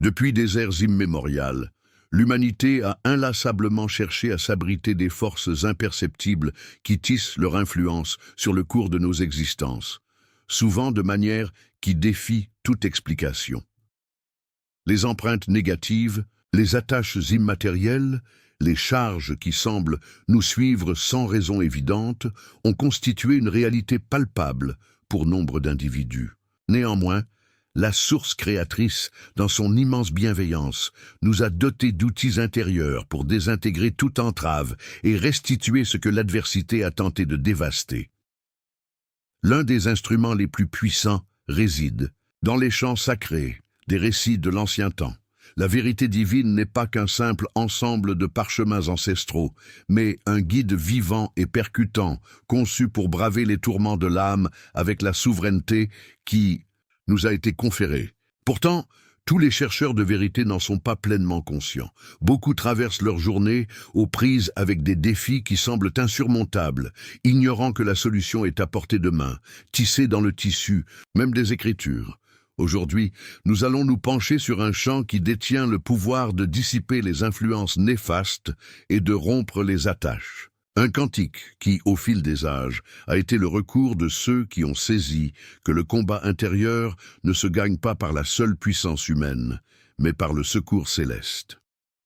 Depuis des ères immémoriales, l'humanité a inlassablement cherché à s'abriter des forces imperceptibles qui tissent leur influence sur le cours de nos existences, souvent de manière qui défie toute explication. Les empreintes négatives, les attaches immatérielles, les charges qui semblent nous suivre sans raison évidente ont constitué une réalité palpable pour nombre d'individus. Néanmoins, la source créatrice, dans son immense bienveillance, nous a dotés d'outils intérieurs pour désintégrer toute entrave et restituer ce que l'adversité a tenté de dévaster. L'un des instruments les plus puissants réside dans les chants sacrés des récits de l'ancien temps. La vérité divine n'est pas qu'un simple ensemble de parchemins ancestraux, mais un guide vivant et percutant, conçu pour braver les tourments de l'âme avec la souveraineté qui nous a été conférée. Pourtant, tous les chercheurs de vérité n'en sont pas pleinement conscients. Beaucoup traversent leur journée aux prises avec des défis qui semblent insurmontables, ignorant que la solution est à portée de main, tissée dans le tissu, même des Écritures. Aujourd'hui, nous allons nous pencher sur un champ qui détient le pouvoir de dissiper les influences néfastes et de rompre les attaches. Un cantique qui, au fil des âges, a été le recours de ceux qui ont saisi que le combat intérieur ne se gagne pas par la seule puissance humaine, mais par le secours céleste.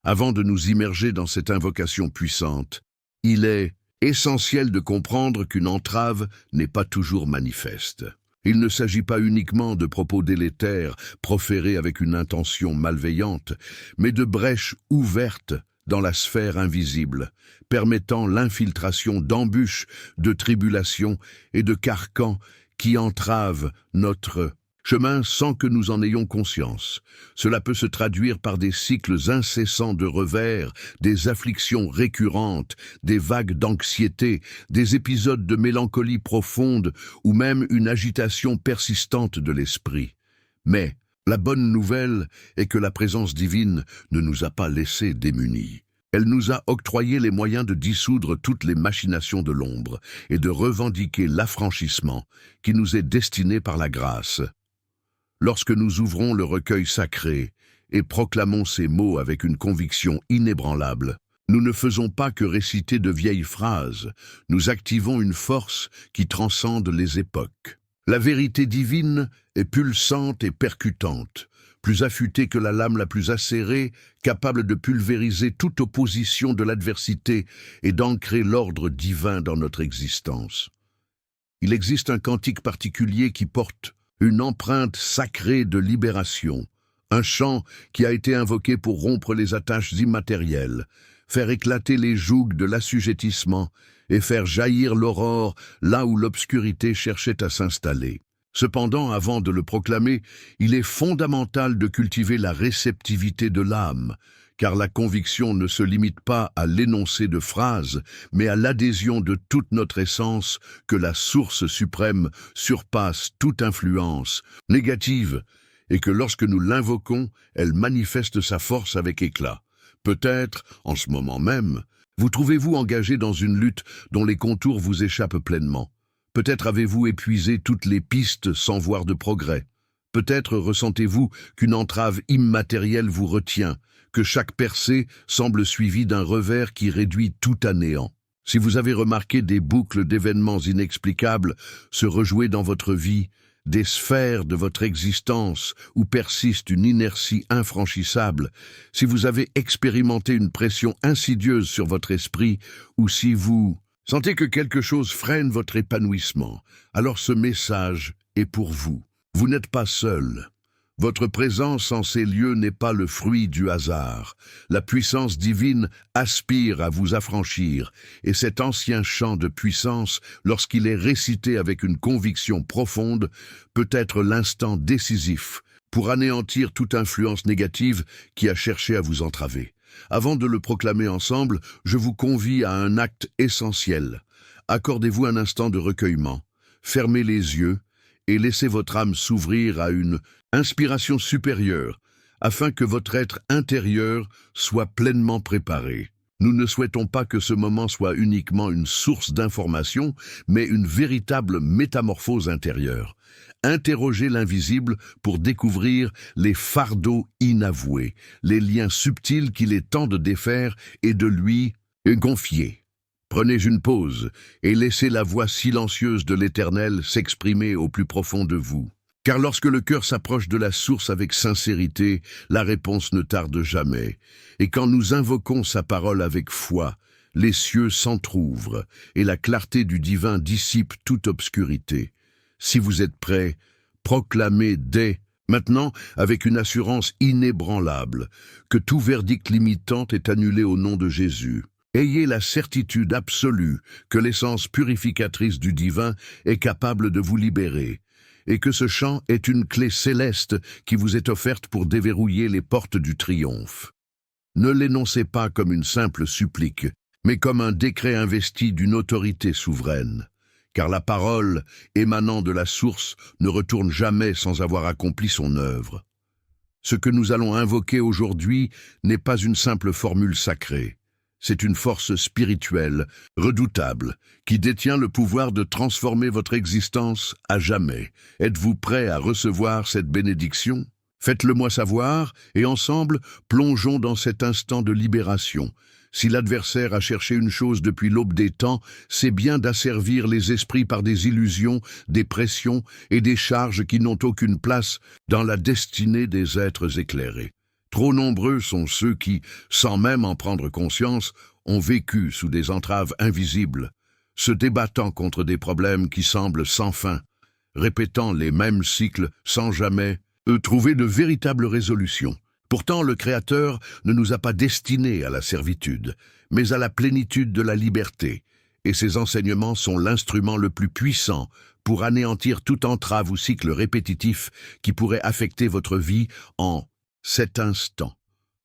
Avant de nous immerger dans cette invocation puissante, il est essentiel de comprendre qu'une entrave n'est pas toujours manifeste. Il ne s'agit pas uniquement de propos délétères proférés avec une intention malveillante, mais de brèches ouvertes dans la sphère invisible, permettant l'infiltration d'embûches, de tribulations et de carcans qui entravent notre chemin sans que nous en ayons conscience. Cela peut se traduire par des cycles incessants de revers, des afflictions récurrentes, des vagues d'anxiété, des épisodes de mélancolie profonde ou même une agitation persistante de l'esprit. Mais la bonne nouvelle est que la présence divine ne nous a pas laissés démunis. Elle nous a octroyé les moyens de dissoudre toutes les machinations de l'ombre et de revendiquer l'affranchissement qui nous est destiné par la grâce. Lorsque nous ouvrons le recueil sacré et proclamons ces mots avec une conviction inébranlable, nous ne faisons pas que réciter de vieilles phrases, nous activons une force qui transcende les époques. La vérité divine est pulsante et percutante, plus affûtée que la lame la plus acérée, capable de pulvériser toute opposition de l'adversité et d'ancrer l'ordre divin dans notre existence. Il existe un cantique particulier qui porte une empreinte sacrée de libération, un chant qui a été invoqué pour rompre les attaches immatérielles, faire éclater les jougs de l'assujettissement et faire jaillir l'aurore là où l'obscurité cherchait à s'installer. Cependant, avant de le proclamer, il est fondamental de cultiver la réceptivité de l'âme, car la conviction ne se limite pas à l'énoncé de phrases, mais à l'adhésion de toute notre essence que la source suprême surpasse toute influence négative et que lorsque nous l'invoquons, elle manifeste sa force avec éclat. Peut-être, en ce moment même, vous trouvez-vous engagé dans une lutte dont les contours vous échappent pleinement. Peut-être avez-vous épuisé toutes les pistes sans voir de progrès. Peut-être ressentez-vous qu'une entrave immatérielle vous retient, que chaque percée semble suivie d'un revers qui réduit tout à néant. Si vous avez remarqué des boucles d'événements inexplicables se rejouer dans votre vie, des sphères de votre existence où persiste une inertie infranchissable, si vous avez expérimenté une pression insidieuse sur votre esprit, ou si vous sentez que quelque chose freine votre épanouissement, alors ce message est pour vous. Vous n'êtes pas seul. Votre présence en ces lieux n'est pas le fruit du hasard. La puissance divine aspire à vous affranchir, et cet ancien chant de puissance, lorsqu'il est récité avec une conviction profonde, peut être l'instant décisif pour anéantir toute influence négative qui a cherché à vous entraver. Avant de le proclamer ensemble, je vous convie à un acte essentiel. Accordez-vous un instant de recueillement, fermez les yeux et laissez votre âme s'ouvrir à une inspiration supérieure, afin que votre être intérieur soit pleinement préparé. Nous ne souhaitons pas que ce moment soit uniquement une source d'information, mais une véritable métamorphose intérieure. Interrogez l'invisible pour découvrir les fardeaux inavoués, les liens subtils qu'il est temps de défaire et de lui confier. Prenez une pause et laissez la voix silencieuse de l'Éternel s'exprimer au plus profond de vous. Car lorsque le cœur s'approche de la source avec sincérité, la réponse ne tarde jamais. Et quand nous invoquons sa parole avec foi, les cieux s'entr'ouvrent et la clarté du divin dissipe toute obscurité. Si vous êtes prêts, proclamez dès maintenant, avec une assurance inébranlable, que tout verdict limitant est annulé au nom de Jésus. Ayez la certitude absolue que l'essence purificatrice du divin est capable de vous libérer, et que ce chant est une clé céleste qui vous est offerte pour déverrouiller les portes du triomphe. Ne l'énoncez pas comme une simple supplique, mais comme un décret investi d'une autorité souveraine, car la parole, émanant de la source, ne retourne jamais sans avoir accompli son œuvre. Ce que nous allons invoquer aujourd'hui n'est pas une simple formule sacrée. C'est une force spirituelle, redoutable, qui détient le pouvoir de transformer votre existence à jamais. Êtes-vous prêt à recevoir cette bénédiction? Faites-le moi savoir, et ensemble, plongeons dans cet instant de libération. Si l'adversaire a cherché une chose depuis l'aube des temps, c'est bien d'asservir les esprits par des illusions, des pressions et des charges qui n'ont aucune place dans la destinée des êtres éclairés. Trop nombreux sont ceux qui, sans même en prendre conscience, ont vécu sous des entraves invisibles, se débattant contre des problèmes qui semblent sans fin, répétant les mêmes cycles sans jamais trouver de véritables résolutions. Pourtant, le Créateur ne nous a pas destinés à la servitude, mais à la plénitude de la liberté, et ses enseignements sont l'instrument le plus puissant pour anéantir toute entrave ou cycle répétitif qui pourrait affecter votre vie en cet instant.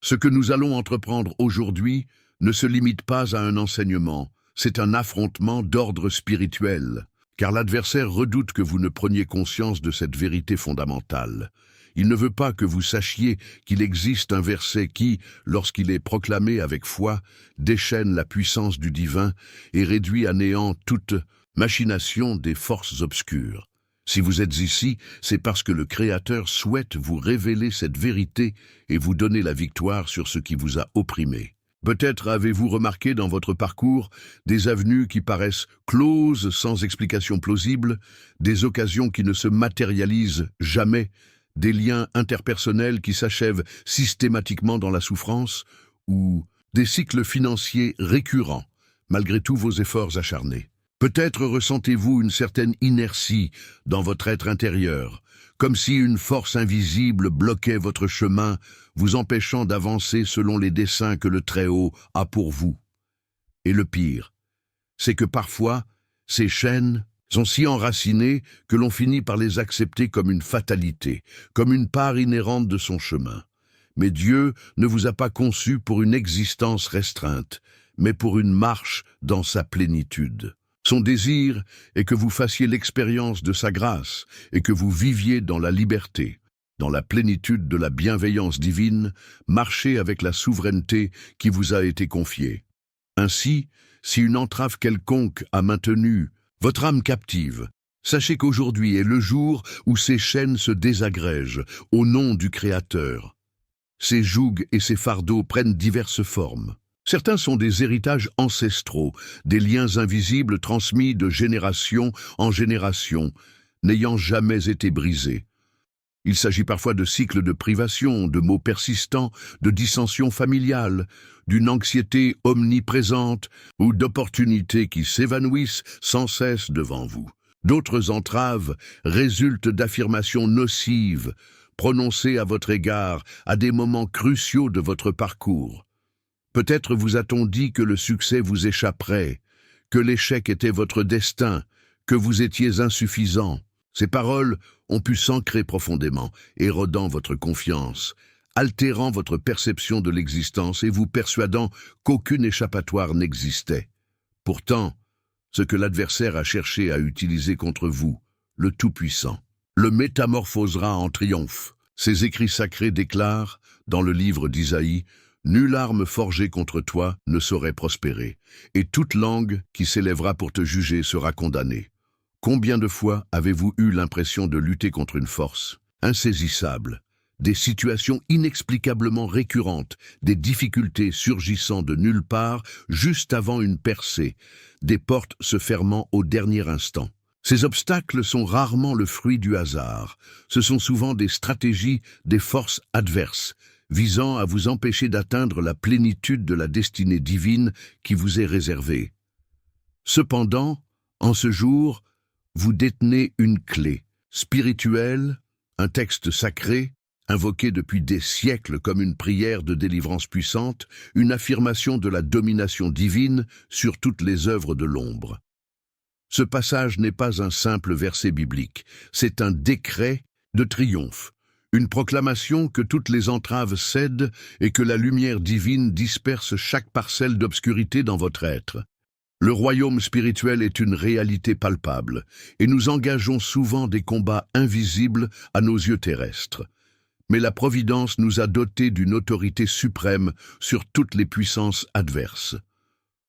Ce que nous allons entreprendre aujourd'hui ne se limite pas à un enseignement, c'est un affrontement d'ordre spirituel, car l'adversaire redoute que vous ne preniez conscience de cette vérité fondamentale. Il ne veut pas que vous sachiez qu'il existe un verset qui, lorsqu'il est proclamé avec foi, déchaîne la puissance du divin et réduit à néant toute machination des forces obscures. Si vous êtes ici, c'est parce que le Créateur souhaite vous révéler cette vérité et vous donner la victoire sur ce qui vous a opprimé. Peut-être avez-vous remarqué dans votre parcours des avenues qui paraissent closes sans explication plausible, des occasions qui ne se matérialisent jamais, des liens interpersonnels qui s'achèvent systématiquement dans la souffrance, ou des cycles financiers récurrents, malgré tous vos efforts acharnés. Peut-être ressentez-vous une certaine inertie dans votre être intérieur, comme si une force invisible bloquait votre chemin, vous empêchant d'avancer selon les desseins que le Très-Haut a pour vous. Et le pire, c'est que parfois, ces chaînes sont si enracinées que l'on finit par les accepter comme une fatalité, comme une part inhérente de son chemin. Mais Dieu ne vous a pas conçu pour une existence restreinte, mais pour une marche dans sa plénitude. Son désir est que vous fassiez l'expérience de sa grâce et que vous viviez dans la liberté, dans la plénitude de la bienveillance divine, marchez avec la souveraineté qui vous a été confiée. Ainsi, si une entrave quelconque a maintenu votre âme captive, sachez qu'aujourd'hui est le jour où ces chaînes se désagrègent au nom du Créateur. Ces jougs et ces fardeaux prennent diverses formes. Certains sont des héritages ancestraux, des liens invisibles transmis de génération en génération, n'ayant jamais été brisés. Il s'agit parfois de cycles de privation, de maux persistants, de dissensions familiales, d'une anxiété omniprésente ou d'opportunités qui s'évanouissent sans cesse devant vous. D'autres entraves résultent d'affirmations nocives, prononcées à votre égard à des moments cruciaux de votre parcours. Peut-être vous a-t-on dit que le succès vous échapperait, que l'échec était votre destin, que vous étiez insuffisant. Ces paroles ont pu s'ancrer profondément, érodant votre confiance, altérant votre perception de l'existence et vous persuadant qu'aucune échappatoire n'existait. Pourtant, ce que l'adversaire a cherché à utiliser contre vous, le Tout-Puissant, le métamorphosera en triomphe. Ces écrits sacrés déclarent, dans le livre d'Isaïe, Nulle arme forgée contre toi ne saurait prospérer, et toute langue qui s'élèvera pour te juger sera condamnée. Combien de fois avez-vous eu l'impression de lutter contre une force insaisissable, des situations inexplicablement récurrentes, des difficultés surgissant de nulle part juste avant une percée, des portes se fermant au dernier instant? Ces obstacles sont rarement le fruit du hasard. Ce sont souvent des stratégies des forces adverses, visant à vous empêcher d'atteindre la plénitude de la destinée divine qui vous est réservée. Cependant, en ce jour, vous détenez une clé spirituelle, un texte sacré, invoqué depuis des siècles comme une prière de délivrance puissante, une affirmation de la domination divine sur toutes les œuvres de l'ombre. Ce passage n'est pas un simple verset biblique, c'est un décret de triomphe, une proclamation que toutes les entraves cèdent et que la lumière divine disperse chaque parcelle d'obscurité dans votre être. Le royaume spirituel est une réalité palpable, et nous engageons souvent des combats invisibles à nos yeux terrestres. Mais la Providence nous a dotés d'une autorité suprême sur toutes les puissances adverses.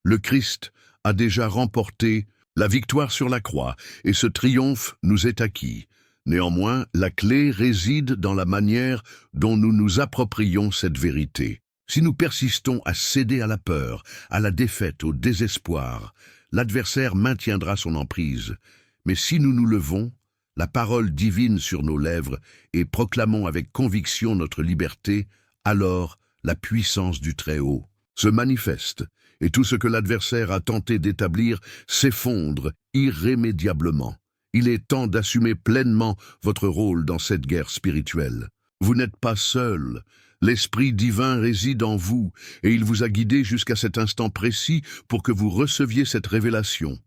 Le Christ a déjà remporté la victoire sur la croix, et ce triomphe nous est acquis. Néanmoins, la clé réside dans la manière dont nous nous approprions cette vérité. Si nous persistons à céder à la peur, à la défaite, au désespoir, l'adversaire maintiendra son emprise. Mais si nous nous levons, la parole divine sur nos lèvres, et proclamons avec conviction notre liberté, alors la puissance du Très-Haut se manifeste, et tout ce que l'adversaire a tenté d'établir s'effondre irrémédiablement. Il est temps d'assumer pleinement votre rôle dans cette guerre spirituelle. Vous n'êtes pas seul. L'Esprit divin réside en vous, et il vous a guidé jusqu'à cet instant précis pour que vous receviez cette révélation.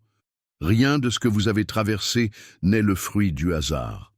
Rien de ce que vous avez traversé n'est le fruit du hasard.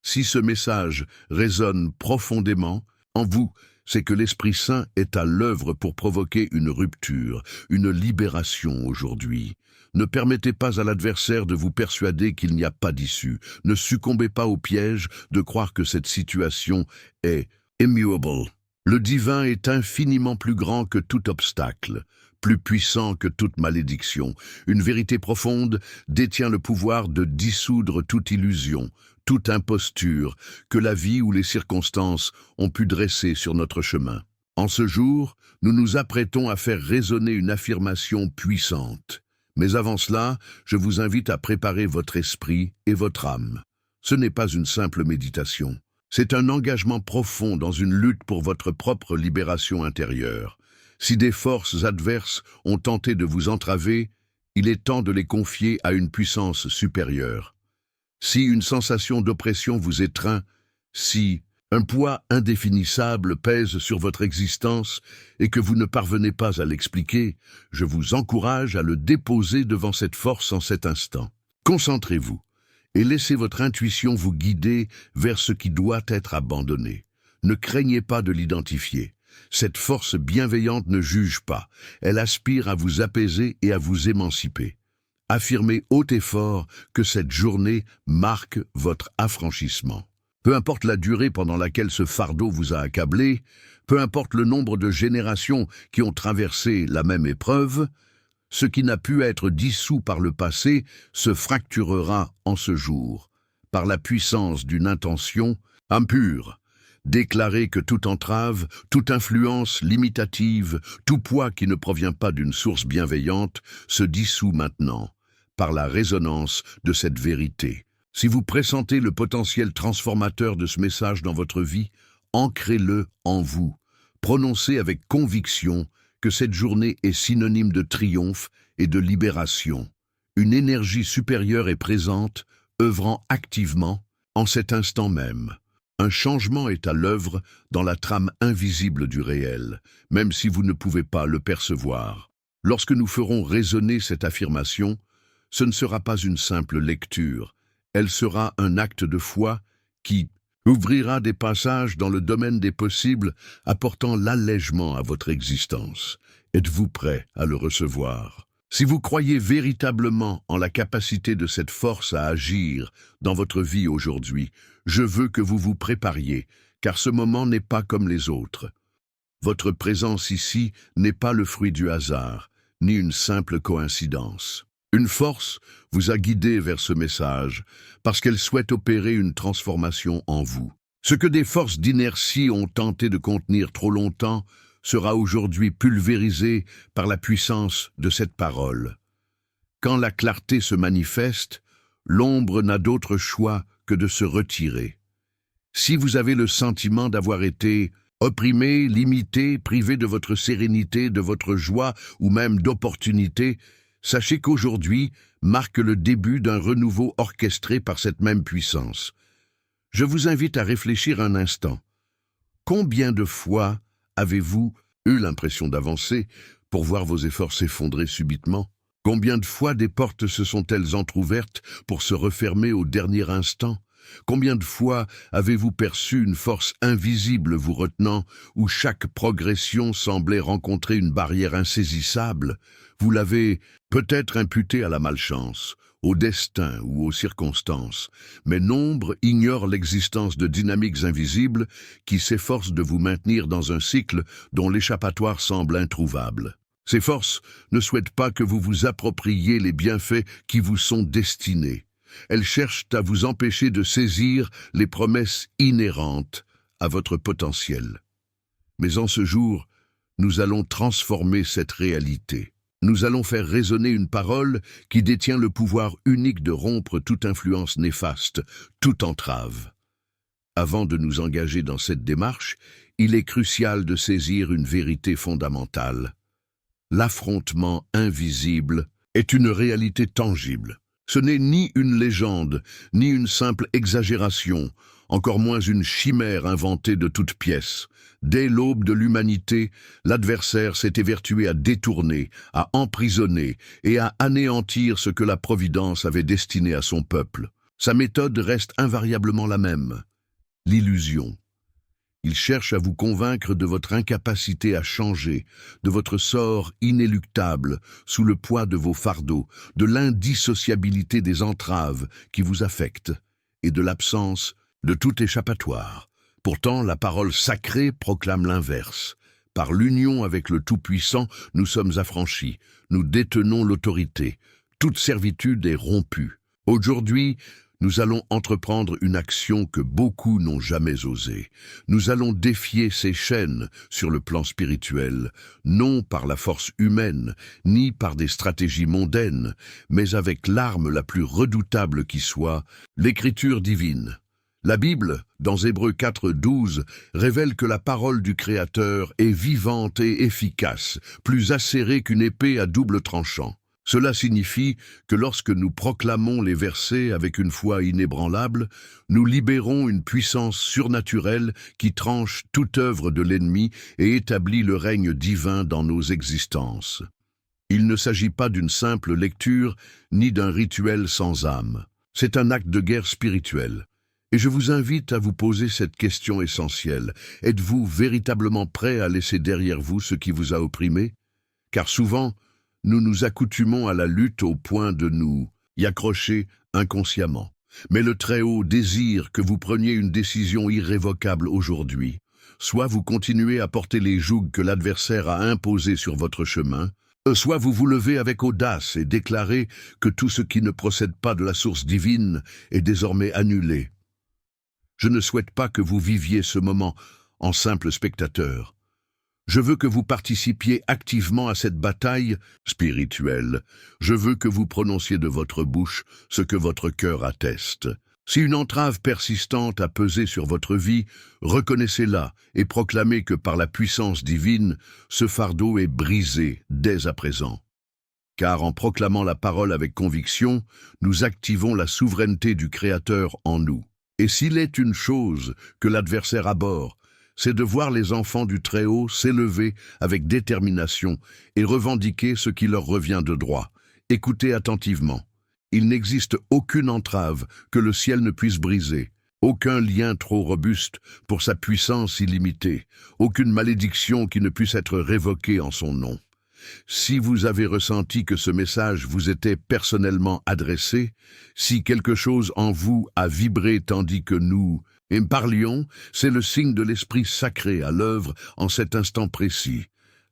Si ce message résonne profondément en vous, c'est que l'Esprit Saint est à l'œuvre pour provoquer une rupture, une libération aujourd'hui. Ne permettez pas à l'adversaire de vous persuader qu'il n'y a pas d'issue. Ne succombez pas au piège de croire que cette situation est immuable. Le divin est infiniment plus grand que tout obstacle, plus puissant que toute malédiction. Une vérité profonde détient le pouvoir de dissoudre toute illusion, toute imposture que la vie ou les circonstances ont pu dresser sur notre chemin. En ce jour, nous nous apprêtons à faire résonner une affirmation puissante. Mais avant cela, je vous invite à préparer votre esprit et votre âme. Ce n'est pas une simple méditation. C'est un engagement profond dans une lutte pour votre propre libération intérieure. Si des forces adverses ont tenté de vous entraver, il est temps de les confier à une puissance supérieure. Si une sensation d'oppression vous étreint, si un poids indéfinissable pèse sur votre existence et que vous ne parvenez pas à l'expliquer, je vous encourage à le déposer devant cette force en cet instant. Concentrez-vous et laissez votre intuition vous guider vers ce qui doit être abandonné. Ne craignez pas de l'identifier. Cette force bienveillante ne juge pas. Elle aspire à vous apaiser et à vous émanciper. Affirmez haut et fort que cette journée marque votre affranchissement. Peu importe la durée pendant laquelle ce fardeau vous a accablé, peu importe le nombre de générations qui ont traversé la même épreuve, ce qui n'a pu être dissous par le passé se fracturera en ce jour, par la puissance d'une intention impure. Déclarez que toute entrave, toute influence limitative, tout poids qui ne provient pas d'une source bienveillante se dissout maintenant, par la résonance de cette vérité. Si vous pressentez le potentiel transformateur de ce message dans votre vie, ancrez-le en vous. Prononcez avec conviction que cette journée est synonyme de triomphe et de libération. Une énergie supérieure est présente, œuvrant activement en cet instant même. Un changement est à l'œuvre dans la trame invisible du réel, même si vous ne pouvez pas le percevoir. Lorsque nous ferons résonner cette affirmation, ce ne sera pas une simple lecture, elle sera un acte de foi qui ouvrira des passages dans le domaine des possibles, apportant l'allègement à votre existence. Êtes-vous prêt à le recevoir? Si vous croyez véritablement en la capacité de cette force à agir dans votre vie aujourd'hui, je veux que vous vous prépariez, car ce moment n'est pas comme les autres. Votre présence ici n'est pas le fruit du hasard, ni une simple coïncidence. Une force vous a guidé vers ce message, parce qu'elle souhaite opérer une transformation en vous. Ce que des forces d'inertie ont tenté de contenir trop longtemps sera aujourd'hui pulvérisé par la puissance de cette parole. Quand la clarté se manifeste, l'ombre n'a d'autre choix que de se retirer. Si vous avez le sentiment d'avoir été opprimé, limité, privé de votre sérénité, de votre joie ou même d'opportunités, sachez qu'aujourd'hui marque le début d'un renouveau orchestré par cette même puissance. Je vous invite à réfléchir un instant. Combien de fois avez-vous eu l'impression d'avancer pour voir vos efforts s'effondrer subitement? Combien de fois des portes se sont-elles entr'ouvertes pour se refermer au dernier instant? Combien de fois avez-vous perçu une force invisible vous retenant, où chaque progression semblait rencontrer une barrière insaisissable? Vous l'avez peut-être imputé à la malchance, au destin ou aux circonstances, mais nombre ignorent l'existence de dynamiques invisibles qui s'efforcent de vous maintenir dans un cycle dont l'échappatoire semble introuvable. Ces forces ne souhaitent pas que vous vous appropriiez les bienfaits qui vous sont destinés. Elles cherchent à vous empêcher de saisir les promesses inhérentes à votre potentiel. Mais en ce jour, nous allons transformer cette réalité. Nous allons faire résonner une parole qui détient le pouvoir unique de rompre toute influence néfaste, toute entrave. Avant de nous engager dans cette démarche, il est crucial de saisir une vérité fondamentale. L'affrontement invisible est une réalité tangible. Ce n'est ni une légende, ni une simple exagération, encore moins une chimère inventée de toutes pièces. Dès l'aube de l'humanité, l'adversaire s'est évertué à détourner, à emprisonner et à anéantir ce que la Providence avait destiné à son peuple. Sa méthode reste invariablement la même, l'illusion. Il cherche à vous convaincre de votre incapacité à changer, de votre sort inéluctable sous le poids de vos fardeaux, de l'indissociabilité des entraves qui vous affectent et de l'absence de tout échappatoire. Pourtant, la parole sacrée proclame l'inverse. Par l'union avec le Tout-Puissant, nous sommes affranchis, nous détenons l'autorité. Toute servitude est rompue. Aujourd'hui, nous allons entreprendre une action que beaucoup n'ont jamais osée. Nous allons défier ces chaînes sur le plan spirituel, non par la force humaine, ni par des stratégies mondaines, mais avec l'arme la plus redoutable qui soit, l'écriture divine. La Bible, dans Hébreux 4:12, révèle que la parole du Créateur est vivante et efficace, plus acérée qu'une épée à double tranchant. Cela signifie que lorsque nous proclamons les versets avec une foi inébranlable, nous libérons une puissance surnaturelle qui tranche toute œuvre de l'ennemi et établit le règne divin dans nos existences. Il ne s'agit pas d'une simple lecture ni d'un rituel sans âme. C'est un acte de guerre spirituelle. Et je vous invite à vous poser cette question essentielle. Êtes-vous véritablement prêt à laisser derrière vous ce qui vous a opprimé? Car souvent, nous nous accoutumons à la lutte au point de nous y accrocher inconsciemment. Mais le Très-Haut désire que vous preniez une décision irrévocable aujourd'hui. Soit vous continuez à porter les jougs que l'adversaire a imposés sur votre chemin, soit vous vous levez avec audace et déclarez que tout ce qui ne procède pas de la source divine est désormais annulé. Je ne souhaite pas que vous viviez ce moment en simple spectateur. Je veux que vous participiez activement à cette bataille spirituelle. Je veux que vous prononciez de votre bouche ce que votre cœur atteste. Si une entrave persistante a pesé sur votre vie, reconnaissez-la et proclamez que par la puissance divine, ce fardeau est brisé dès à présent. Car en proclamant la parole avec conviction, nous activons la souveraineté du Créateur en nous. Et s'il est une chose que l'adversaire abhorre, c'est de voir les enfants du Très-Haut s'élever avec détermination et revendiquer ce qui leur revient de droit. Écoutez attentivement. Il n'existe aucune entrave que le ciel ne puisse briser, aucun lien trop robuste pour sa puissance illimitée, aucune malédiction qui ne puisse être révoquée en son nom. Si vous avez ressenti que ce message vous était personnellement adressé, si quelque chose en vous a vibré tandis que nous Et par lion, c'est le signe de l'Esprit sacré à l'œuvre en cet instant précis.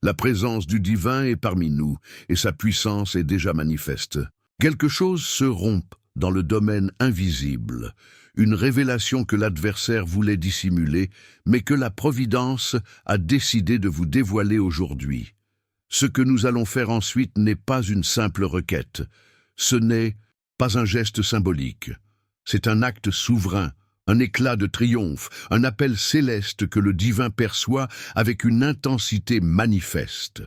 La présence du divin est parmi nous, et sa puissance est déjà manifeste. Quelque chose se rompt dans le domaine invisible, une révélation que l'adversaire voulait dissimuler, mais que la Providence a décidé de vous dévoiler aujourd'hui. Ce que nous allons faire ensuite n'est pas une simple requête, ce n'est pas un geste symbolique, c'est un acte souverain, un éclat de triomphe, un appel céleste que le divin perçoit avec une intensité manifeste.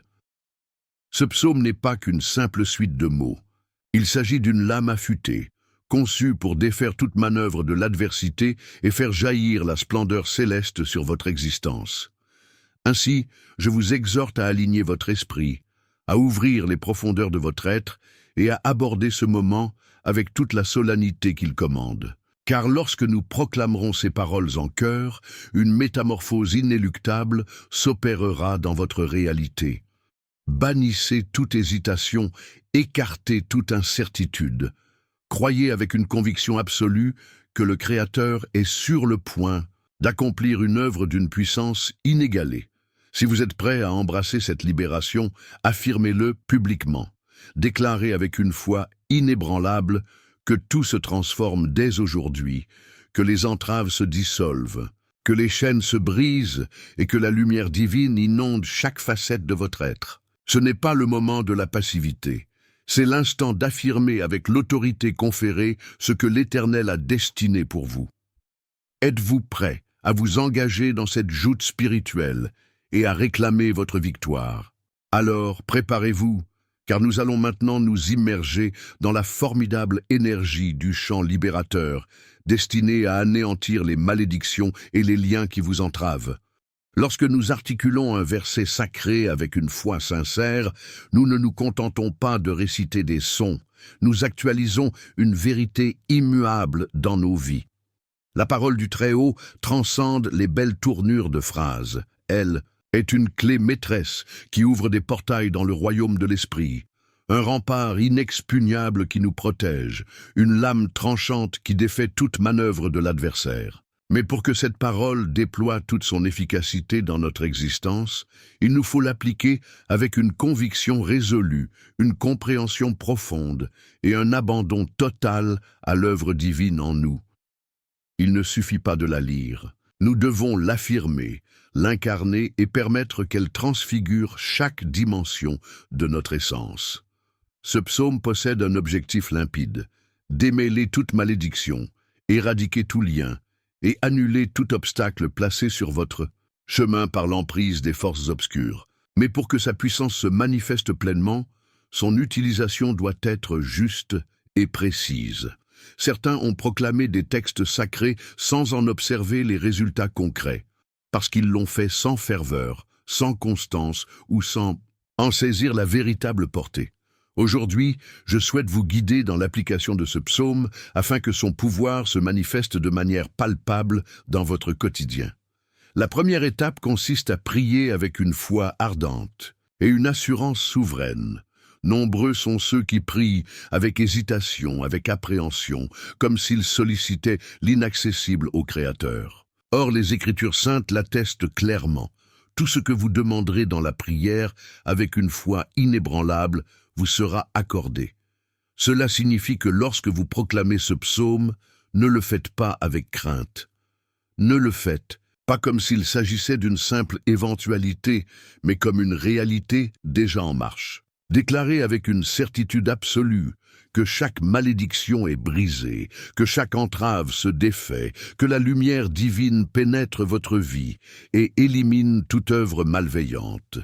Ce psaume n'est pas qu'une simple suite de mots. Il s'agit d'une lame affûtée, conçue pour défaire toute manœuvre de l'adversité et faire jaillir la splendeur céleste sur votre existence. Ainsi, je vous exhorte à aligner votre esprit, à ouvrir les profondeurs de votre être et à aborder ce moment avec toute la solennité qu'il commande. Car lorsque nous proclamerons ces paroles en chœur, une métamorphose inéluctable s'opérera dans votre réalité. Bannissez toute hésitation, écartez toute incertitude. Croyez avec une conviction absolue que le Créateur est sur le point d'accomplir une œuvre d'une puissance inégalée. Si vous êtes prêt à embrasser cette libération, affirmez-le publiquement. Déclarez avec une foi inébranlable que tout se transforme dès aujourd'hui, que les entraves se dissolvent, que les chaînes se brisent et que la lumière divine inonde chaque facette de votre être. Ce n'est pas le moment de la passivité, c'est l'instant d'affirmer avec l'autorité conférée ce que l'Éternel a destiné pour vous. Êtes-vous prêt à vous engager dans cette joute spirituelle et à réclamer votre victoire? Alors, préparez-vous, car nous allons maintenant nous immerger dans la formidable énergie du chant libérateur, destiné à anéantir les malédictions et les liens qui vous entravent. Lorsque nous articulons un verset sacré avec une foi sincère, nous ne nous contentons pas de réciter des sons, nous actualisons une vérité immuable dans nos vies. La parole du Très-Haut transcende les belles tournures de phrases. Elle est une clé maîtresse qui ouvre des portails dans le royaume de l'esprit, un rempart inexpugnable qui nous protège, une lame tranchante qui défait toute manœuvre de l'adversaire. Mais pour que cette parole déploie toute son efficacité dans notre existence, il nous faut l'appliquer avec une conviction résolue, une compréhension profonde et un abandon total à l'œuvre divine en nous. Il ne suffit pas de la lire. Nous devons l'affirmer, l'incarner et permettre qu'elle transfigure chaque dimension de notre essence. Ce psaume possède un objectif limpide, démêler toute malédiction, éradiquer tout lien et annuler tout obstacle placé sur votre chemin par l'emprise des forces obscures. Mais pour que sa puissance se manifeste pleinement, son utilisation doit être juste et précise. Certains ont proclamé des textes sacrés sans en observer les résultats concrets, parce qu'ils l'ont fait sans ferveur, sans constance ou sans en saisir la véritable portée. Aujourd'hui, je souhaite vous guider dans l'application de ce psaume afin que son pouvoir se manifeste de manière palpable dans votre quotidien. La première étape consiste à prier avec une foi ardente et une assurance souveraine. Nombreux sont ceux qui prient avec hésitation, avec appréhension, comme s'ils sollicitaient l'inaccessible au Créateur. Or, les Écritures saintes l'attestent clairement. Tout ce que vous demanderez dans la prière, avec une foi inébranlable, vous sera accordé. Cela signifie que lorsque vous proclamez ce psaume, ne le faites pas avec crainte. Ne le faites pas comme s'il s'agissait d'une simple éventualité, mais comme une réalité déjà en marche. Déclarez avec une certitude absolue que chaque malédiction est brisée, que chaque entrave se défait, que la lumière divine pénètre votre vie et élimine toute œuvre malveillante.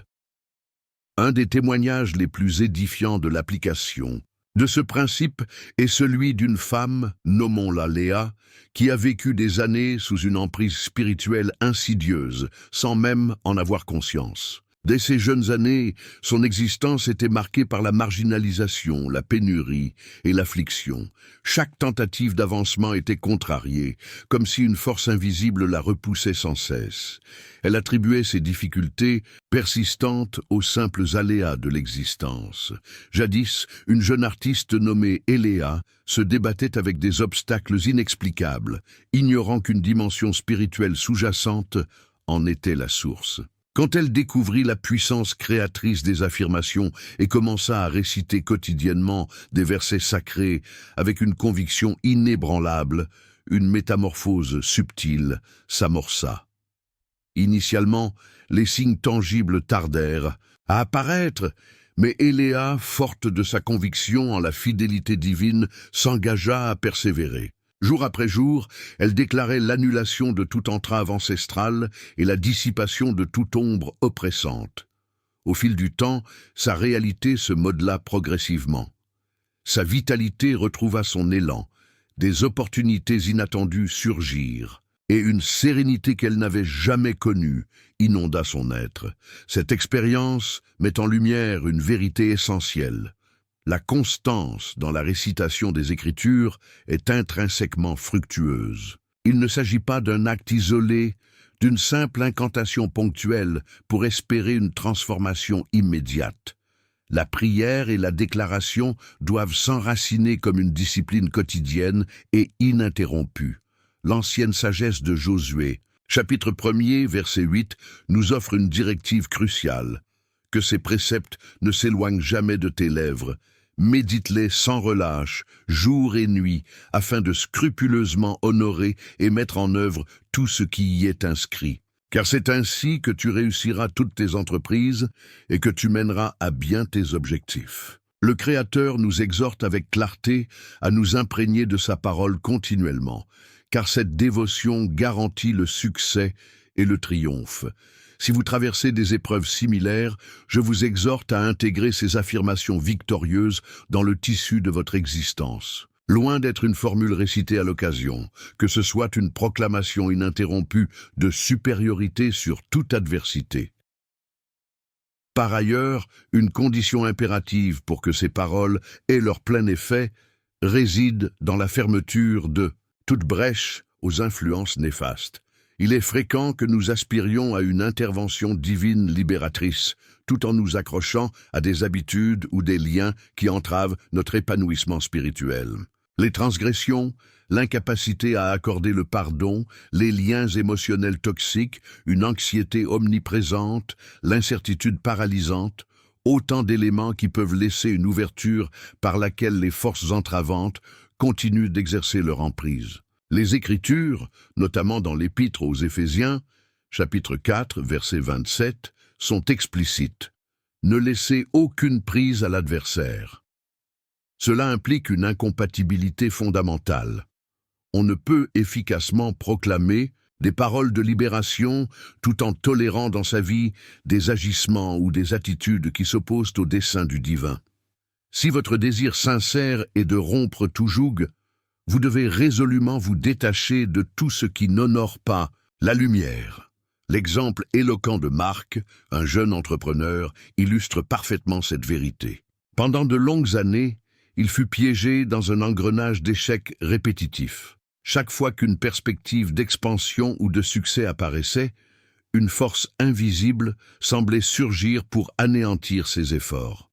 Un des témoignages les plus édifiants de l'application de ce principe est celui d'une femme, nommons-la Léa, qui a vécu des années sous une emprise spirituelle insidieuse, sans même en avoir conscience. Dès ses jeunes années, son existence était marquée par la marginalisation, la pénurie et l'affliction. Chaque tentative d'avancement était contrariée, comme si une force invisible la repoussait sans cesse. Elle attribuait ces difficultés persistantes aux simples aléas de l'existence. Jadis, une jeune artiste nommée Eléa se débattait avec des obstacles inexplicables, ignorant qu'une dimension spirituelle sous-jacente en était la source. Quand elle découvrit la puissance créatrice des affirmations et commença à réciter quotidiennement des versets sacrés avec une conviction inébranlable, une métamorphose subtile s'amorça. Initialement, les signes tangibles tardèrent à apparaître, mais Eléa, forte de sa conviction en la fidélité divine, s'engagea à persévérer. Jour après jour, elle déclarait l'annulation de toute entrave ancestrale et la dissipation de toute ombre oppressante. Au fil du temps, sa réalité se modela progressivement. Sa vitalité retrouva son élan, des opportunités inattendues surgirent, et une sérénité qu'elle n'avait jamais connue inonda son être. Cette expérience met en lumière une vérité essentielle. La constance dans la récitation des Écritures est intrinsèquement fructueuse. Il ne s'agit pas d'un acte isolé, d'une simple incantation ponctuelle pour espérer une transformation immédiate. La prière et la déclaration doivent s'enraciner comme une discipline quotidienne et ininterrompue. L'ancienne sagesse de Josué, chapitre 1er, verset 8, nous offre une directive cruciale. Que ces préceptes ne s'éloignent jamais de tes lèvres. Médite-les sans relâche, jour et nuit, afin de scrupuleusement honorer et mettre en œuvre tout ce qui y est inscrit. Car c'est ainsi que tu réussiras toutes tes entreprises et que tu mèneras à bien tes objectifs. Le Créateur nous exhorte avec clarté à nous imprégner de sa parole continuellement, car cette dévotion garantit le succès et le triomphe. Si vous traversez des épreuves similaires, je vous exhorte à intégrer ces affirmations victorieuses dans le tissu de votre existence. Loin d'être une formule récitée à l'occasion, que ce soit une proclamation ininterrompue de supériorité sur toute adversité. Par ailleurs, une condition impérative pour que ces paroles aient leur plein effet réside dans la fermeture de toute brèche aux influences néfastes. Il est fréquent que nous aspirions à une intervention divine libératrice, tout en nous accrochant à des habitudes ou des liens qui entravent notre épanouissement spirituel. Les transgressions, l'incapacité à accorder le pardon, les liens émotionnels toxiques, une anxiété omniprésente, l'incertitude paralysante, autant d'éléments qui peuvent laisser une ouverture par laquelle les forces entravantes continuent d'exercer leur emprise. Les Écritures, notamment dans l'Épître aux Éphésiens, chapitre 4, verset 27, sont explicites. Ne laissez aucune prise à l'adversaire. Cela implique une incompatibilité fondamentale. On ne peut efficacement proclamer des paroles de libération tout en tolérant dans sa vie des agissements ou des attitudes qui s'opposent au dessein du divin. Si votre désir sincère est de rompre tout joug, vous devez résolument vous détacher de tout ce qui n'honore pas la lumière. L'exemple éloquent de Marc, un jeune entrepreneur, illustre parfaitement cette vérité. Pendant de longues années, il fut piégé dans un engrenage d'échecs répétitifs. Chaque fois qu'une perspective d'expansion ou de succès apparaissait, une force invisible semblait surgir pour anéantir ses efforts.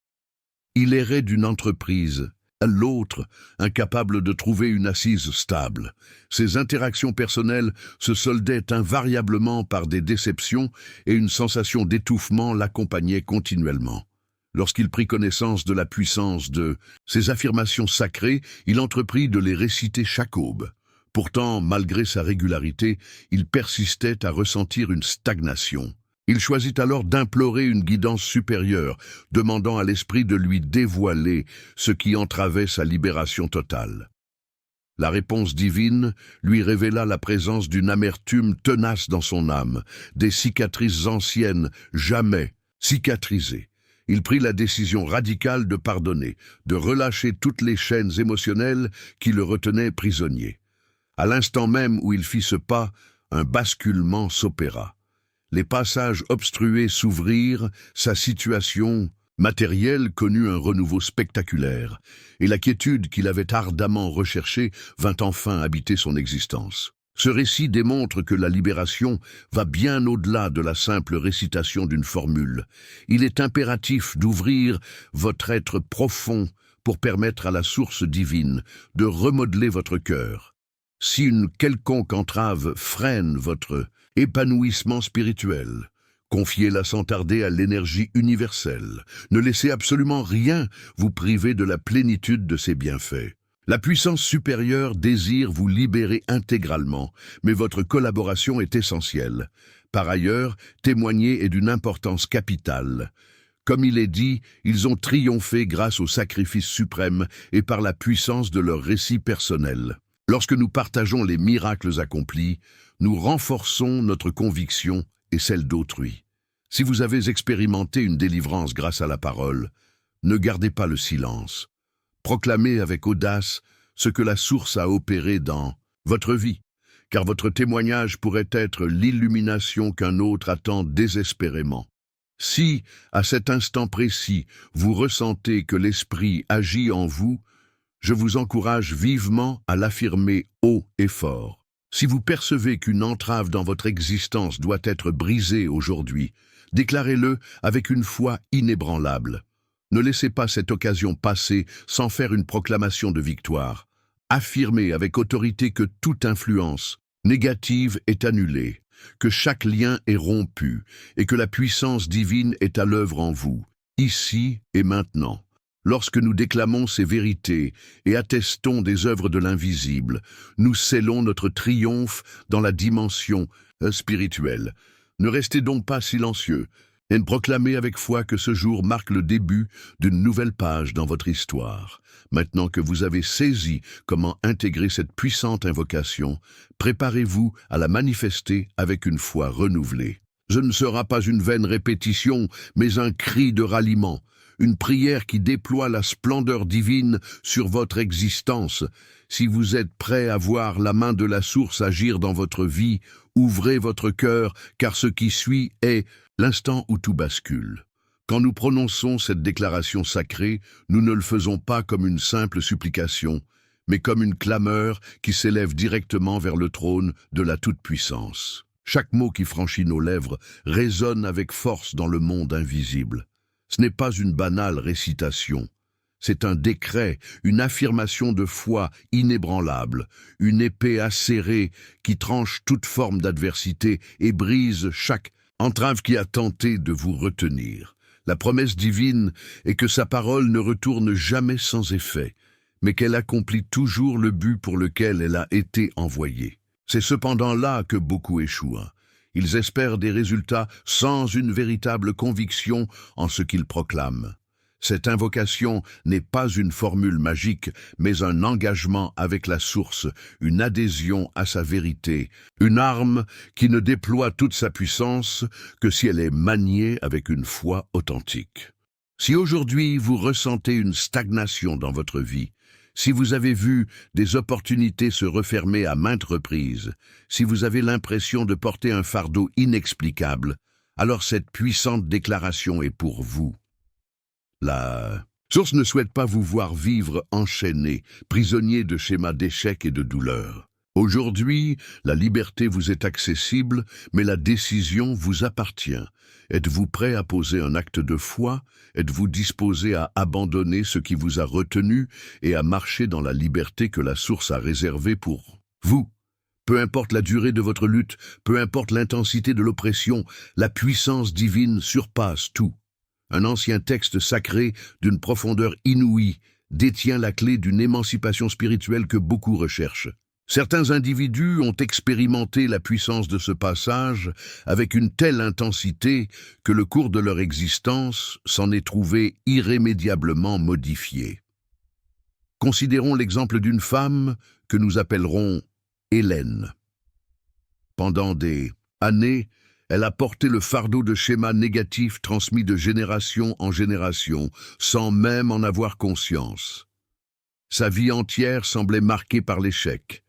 Il errait d'une entreprise à l'autre, incapable de trouver une assise stable. Ses interactions personnelles se soldaient invariablement par des déceptions et une sensation d'étouffement l'accompagnait continuellement. Lorsqu'il prit connaissance de la puissance de ces affirmations sacrées, il entreprit de les réciter chaque aube. Pourtant, malgré sa régularité, il persistait à ressentir une stagnation. Il choisit alors d'implorer une guidance supérieure, demandant à l'esprit de lui dévoiler ce qui entravait sa libération totale. La réponse divine lui révéla la présence d'une amertume tenace dans son âme, des cicatrices anciennes, jamais cicatrisées. Il prit la décision radicale de pardonner, de relâcher toutes les chaînes émotionnelles qui le retenaient prisonnier. À l'instant même où il fit ce pas, un basculement s'opéra. Les passages obstrués s'ouvrirent, sa situation matérielle connut un renouveau spectaculaire, et la quiétude qu'il avait ardemment recherchée vint enfin habiter son existence. Ce récit démontre que la libération va bien au-delà de la simple récitation d'une formule. Il est impératif d'ouvrir votre être profond pour permettre à la source divine de remodeler votre cœur. Si une quelconque entrave freine votre épanouissement spirituel, confiez-la sans tarder à l'énergie universelle. Ne laissez absolument rien vous priver de la plénitude de ses bienfaits. La puissance supérieure désire vous libérer intégralement, mais votre collaboration est essentielle. Par ailleurs, témoigner est d'une importance capitale. Comme il est dit, ils ont triomphé grâce au sacrifice suprême et par la puissance de leur récit personnel. Lorsque nous partageons les miracles accomplis, nous renforçons notre conviction et celle d'autrui. Si vous avez expérimenté une délivrance grâce à la parole, ne gardez pas le silence. Proclamez avec audace ce que la source a opéré dans votre vie, car votre témoignage pourrait être l'illumination qu'un autre attend désespérément. Si, à cet instant précis, vous ressentez que l'Esprit agit en vous, je vous encourage vivement à l'affirmer haut et fort. Si vous percevez qu'une entrave dans votre existence doit être brisée aujourd'hui, déclarez-le avec une foi inébranlable. Ne laissez pas cette occasion passer sans faire une proclamation de victoire. Affirmez avec autorité que toute influence négative est annulée, que chaque lien est rompu et que la puissance divine est à l'œuvre en vous, ici et maintenant. Lorsque nous déclamons ces vérités et attestons des œuvres de l'invisible, nous scellons notre triomphe dans la dimension spirituelle. Ne restez donc pas silencieux et proclamez avec foi que ce jour marque le début d'une nouvelle page dans votre histoire. Maintenant que vous avez saisi comment intégrer cette puissante invocation, préparez-vous à la manifester avec une foi renouvelée. Ce ne sera pas une vaine répétition, mais un cri de ralliement. Une prière qui déploie la splendeur divine sur votre existence. Si vous êtes prêt à voir la main de la source agir dans votre vie, ouvrez votre cœur, car ce qui suit est l'instant où tout bascule. Quand nous prononçons cette déclaration sacrée, nous ne le faisons pas comme une simple supplication, mais comme une clameur qui s'élève directement vers le trône de la Toute-Puissance. Chaque mot qui franchit nos lèvres résonne avec force dans le monde invisible. Ce n'est pas une banale récitation, c'est un décret, une affirmation de foi inébranlable, une épée acérée qui tranche toute forme d'adversité et brise chaque entrave qui a tenté de vous retenir. La promesse divine est que sa parole ne retourne jamais sans effet, mais qu'elle accomplit toujours le but pour lequel elle a été envoyée. C'est cependant là que beaucoup échouent. Ils espèrent des résultats sans une véritable conviction en ce qu'ils proclament. Cette invocation n'est pas une formule magique, mais un engagement avec la source, une adhésion à sa vérité, une arme qui ne déploie toute sa puissance que si elle est maniée avec une foi authentique. Si aujourd'hui vous ressentez une stagnation dans votre vie, si vous avez vu des opportunités se refermer à maintes reprises, si vous avez l'impression de porter un fardeau inexplicable, alors cette puissante déclaration est pour vous. La source ne souhaite pas vous voir vivre enchaîné, prisonnier de schémas d'échec et de douleur. Aujourd'hui, la liberté vous est accessible, mais la décision vous appartient. Êtes-vous prêt à poser un acte de foi? Êtes-vous disposé à abandonner ce qui vous a retenu et à marcher dans la liberté que la source a réservée pour vous? Peu importe la durée de votre lutte, peu importe l'intensité de l'oppression, la puissance divine surpasse tout. Un ancien texte sacré d'une profondeur inouïe détient la clé d'une émancipation spirituelle que beaucoup recherchent. Certains individus ont expérimenté la puissance de ce passage avec une telle intensité que le cours de leur existence s'en est trouvé irrémédiablement modifié. Considérons l'exemple d'une femme que nous appellerons Hélène. Pendant des années, elle a porté le fardeau de schémas négatifs transmis de génération en génération, sans même en avoir conscience. Sa vie entière semblait marquée par l'échec.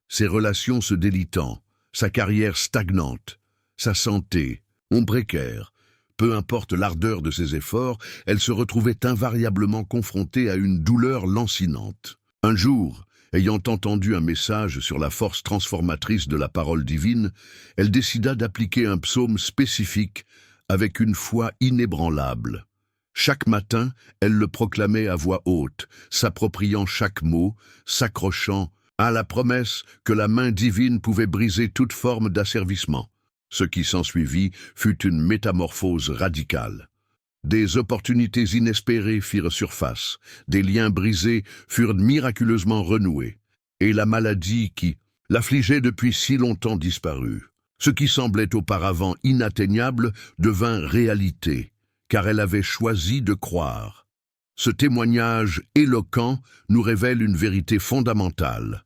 Ses relations se délitant, sa carrière stagnante, sa santé précaire. Peu importe l'ardeur de ses efforts, elle se retrouvait invariablement confrontée à une douleur lancinante. Un jour, ayant entendu un message sur la force transformatrice de la parole divine, elle décida d'appliquer un psaume spécifique avec une foi inébranlable. Chaque matin, elle le proclamait à voix haute, s'appropriant chaque mot, s'accrochant à la promesse que la main divine pouvait briser toute forme d'asservissement. Ce qui s'ensuivit fut une métamorphose radicale. Des opportunités inespérées firent surface, des liens brisés furent miraculeusement renoués, et la maladie qui l'affligeait depuis si longtemps disparut. Ce qui semblait auparavant inatteignable devint réalité, car elle avait choisi de croire. Ce témoignage éloquent nous révèle une vérité fondamentale.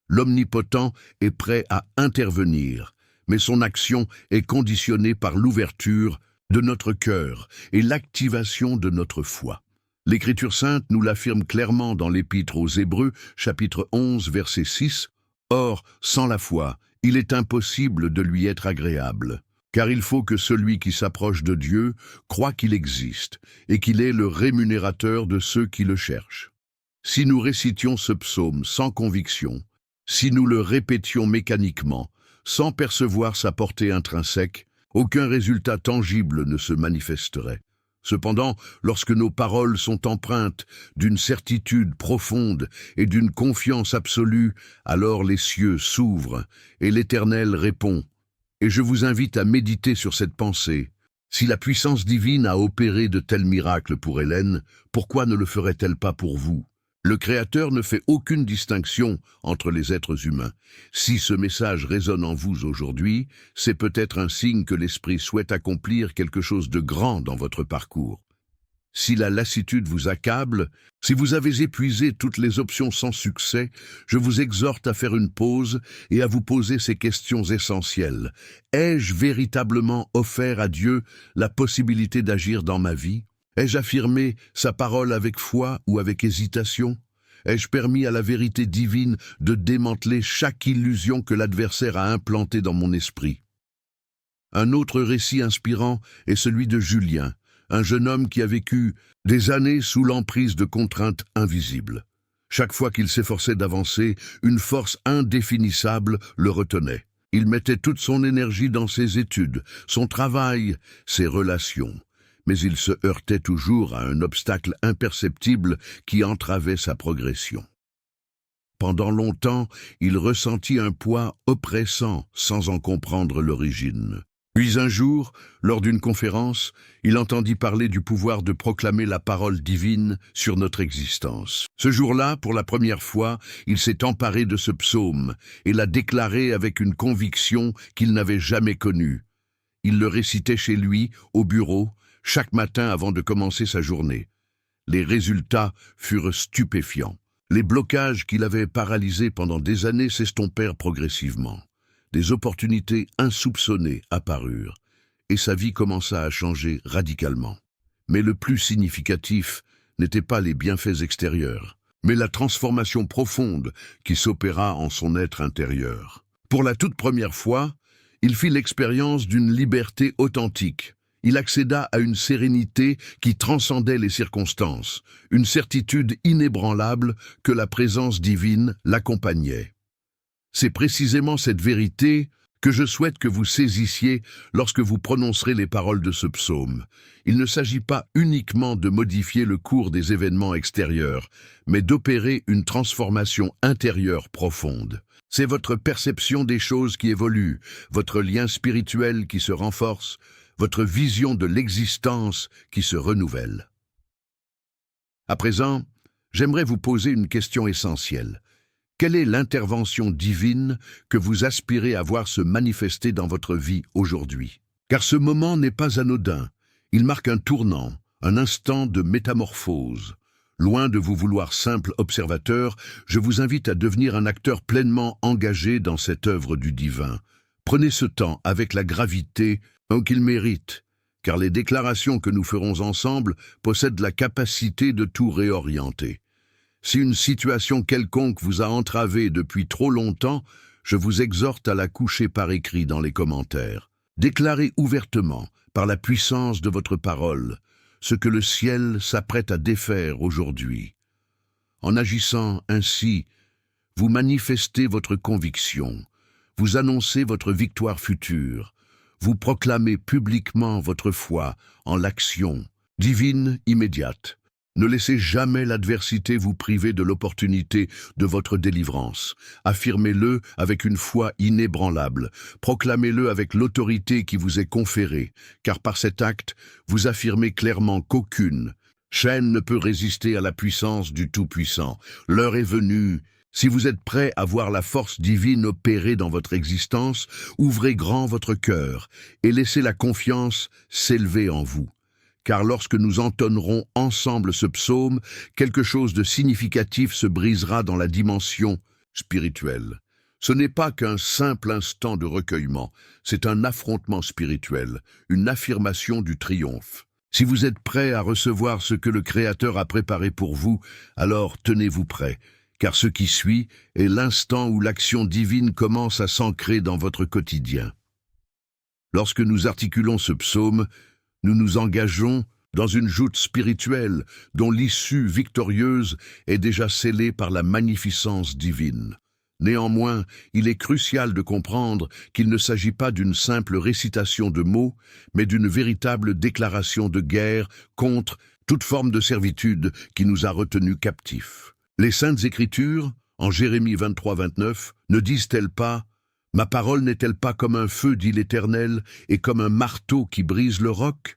L'Omnipotent est prêt à intervenir, mais son action est conditionnée par l'ouverture de notre cœur et l'activation de notre foi. L'Écriture sainte nous l'affirme clairement dans l'Épître aux Hébreux, chapitre 11, verset 6. « Or, sans la foi, il est impossible de lui être agréable, car il faut que celui qui s'approche de Dieu croie qu'il existe et qu'il est le rémunérateur de ceux qui le cherchent. » Si nous récitions ce psaume sans conviction, si nous le répétions mécaniquement, sans percevoir sa portée intrinsèque, aucun résultat tangible ne se manifesterait. Cependant, lorsque nos paroles sont empreintes d'une certitude profonde et d'une confiance absolue, alors les cieux s'ouvrent et l'Éternel répond. Et je vous invite à méditer sur cette pensée. Si la puissance divine a opéré de tels miracles pour Hélène, pourquoi ne le ferait-elle pas pour vous ? Le Créateur ne fait aucune distinction entre les êtres humains. Si ce message résonne en vous aujourd'hui, c'est peut-être un signe que l'Esprit souhaite accomplir quelque chose de grand dans votre parcours. Si la lassitude vous accable, si vous avez épuisé toutes les options sans succès, je vous exhorte à faire une pause et à vous poser ces questions essentielles. Ai-je véritablement offert à Dieu la possibilité d'agir dans ma vie ? Ai-je affirmé sa parole avec foi ou avec hésitation ? Ai-je permis à la vérité divine de démanteler chaque illusion que l'adversaire a implantée dans mon esprit ? Un autre récit inspirant est celui de Julien, un jeune homme qui a vécu des années sous l'emprise de contraintes invisibles. Chaque fois qu'il s'efforçait d'avancer, une force indéfinissable le retenait. Il mettait toute son énergie dans ses études, son travail, ses relations. Mais il se heurtait toujours à un obstacle imperceptible qui entravait sa progression. Pendant longtemps, il ressentit un poids oppressant sans en comprendre l'origine. Puis un jour, lors d'une conférence, il entendit parler du pouvoir de proclamer la parole divine sur notre existence. Ce jour-là, pour la première fois, il s'est emparé de ce psaume et l'a déclaré avec une conviction qu'il n'avait jamais connue. Il le récitait chez lui, au bureau, chaque matin avant de commencer sa journée. Les résultats furent stupéfiants. Les blocages qui l'avaient paralysé pendant des années s'estompèrent progressivement. Des opportunités insoupçonnées apparurent, et sa vie commença à changer radicalement. Mais le plus significatif n'étaient pas les bienfaits extérieurs, mais la transformation profonde qui s'opéra en son être intérieur. Pour la toute première fois, il fit l'expérience d'une liberté authentique. Il accéda à une sérénité qui transcendait les circonstances, une certitude inébranlable que la présence divine l'accompagnait. C'est précisément cette vérité que je souhaite que vous saisissiez lorsque vous prononcerez les paroles de ce psaume. Il ne s'agit pas uniquement de modifier le cours des événements extérieurs, mais d'opérer une transformation intérieure profonde. C'est votre perception des choses qui évolue, votre lien spirituel qui se renforce, votre vision de l'existence qui se renouvelle. À présent, j'aimerais vous poser une question essentielle. Quelle est l'intervention divine que vous aspirez à voir se manifester dans votre vie aujourd'hui? Car ce moment n'est pas anodin. Il marque un tournant, un instant de métamorphose. Loin de vous vouloir simple observateur, je vous invite à devenir un acteur pleinement engagé dans cette œuvre du divin. Prenez ce temps avec la gravité qu'il mérite, car les déclarations que nous ferons ensemble possèdent la capacité de tout réorienter. Si une situation quelconque vous a entravé depuis trop longtemps, je vous exhorte à la coucher par écrit dans les commentaires. Déclarez ouvertement, par la puissance de votre parole, ce que le ciel s'apprête à défaire aujourd'hui. En agissant ainsi, vous manifestez votre conviction, vous annoncez votre victoire future, vous proclamez publiquement votre foi en l'action divine immédiate. Ne laissez jamais l'adversité vous priver de l'opportunité de votre délivrance. Affirmez-le avec une foi inébranlable. Proclamez-le avec l'autorité qui vous est conférée, car par cet acte, vous affirmez clairement qu'aucune chaîne ne peut résister à la puissance du Tout-Puissant. L'heure est venue. Si vous êtes prêt à voir la force divine opérer dans votre existence, ouvrez grand votre cœur et laissez la confiance s'élever en vous. Car lorsque nous entonnerons ensemble ce psaume, quelque chose de significatif se brisera dans la dimension spirituelle. Ce n'est pas qu'un simple instant de recueillement, c'est un affrontement spirituel, une affirmation du triomphe. Si vous êtes prêt à recevoir ce que le Créateur a préparé pour vous, alors tenez-vous prêt, car ce qui suit est l'instant où l'action divine commence à s'ancrer dans votre quotidien. Lorsque nous articulons ce psaume, nous nous engageons dans une joute spirituelle dont l'issue victorieuse est déjà scellée par la magnificence divine. Néanmoins, il est crucial de comprendre qu'il ne s'agit pas d'une simple récitation de mots, mais d'une véritable déclaration de guerre contre toute forme de servitude qui nous a retenus captifs. Les Saintes Écritures, en Jérémie 23-29, ne disent-elles pas « Ma parole n'est-elle pas comme un feu, dit l'Éternel, et comme un marteau qui brise le roc ?»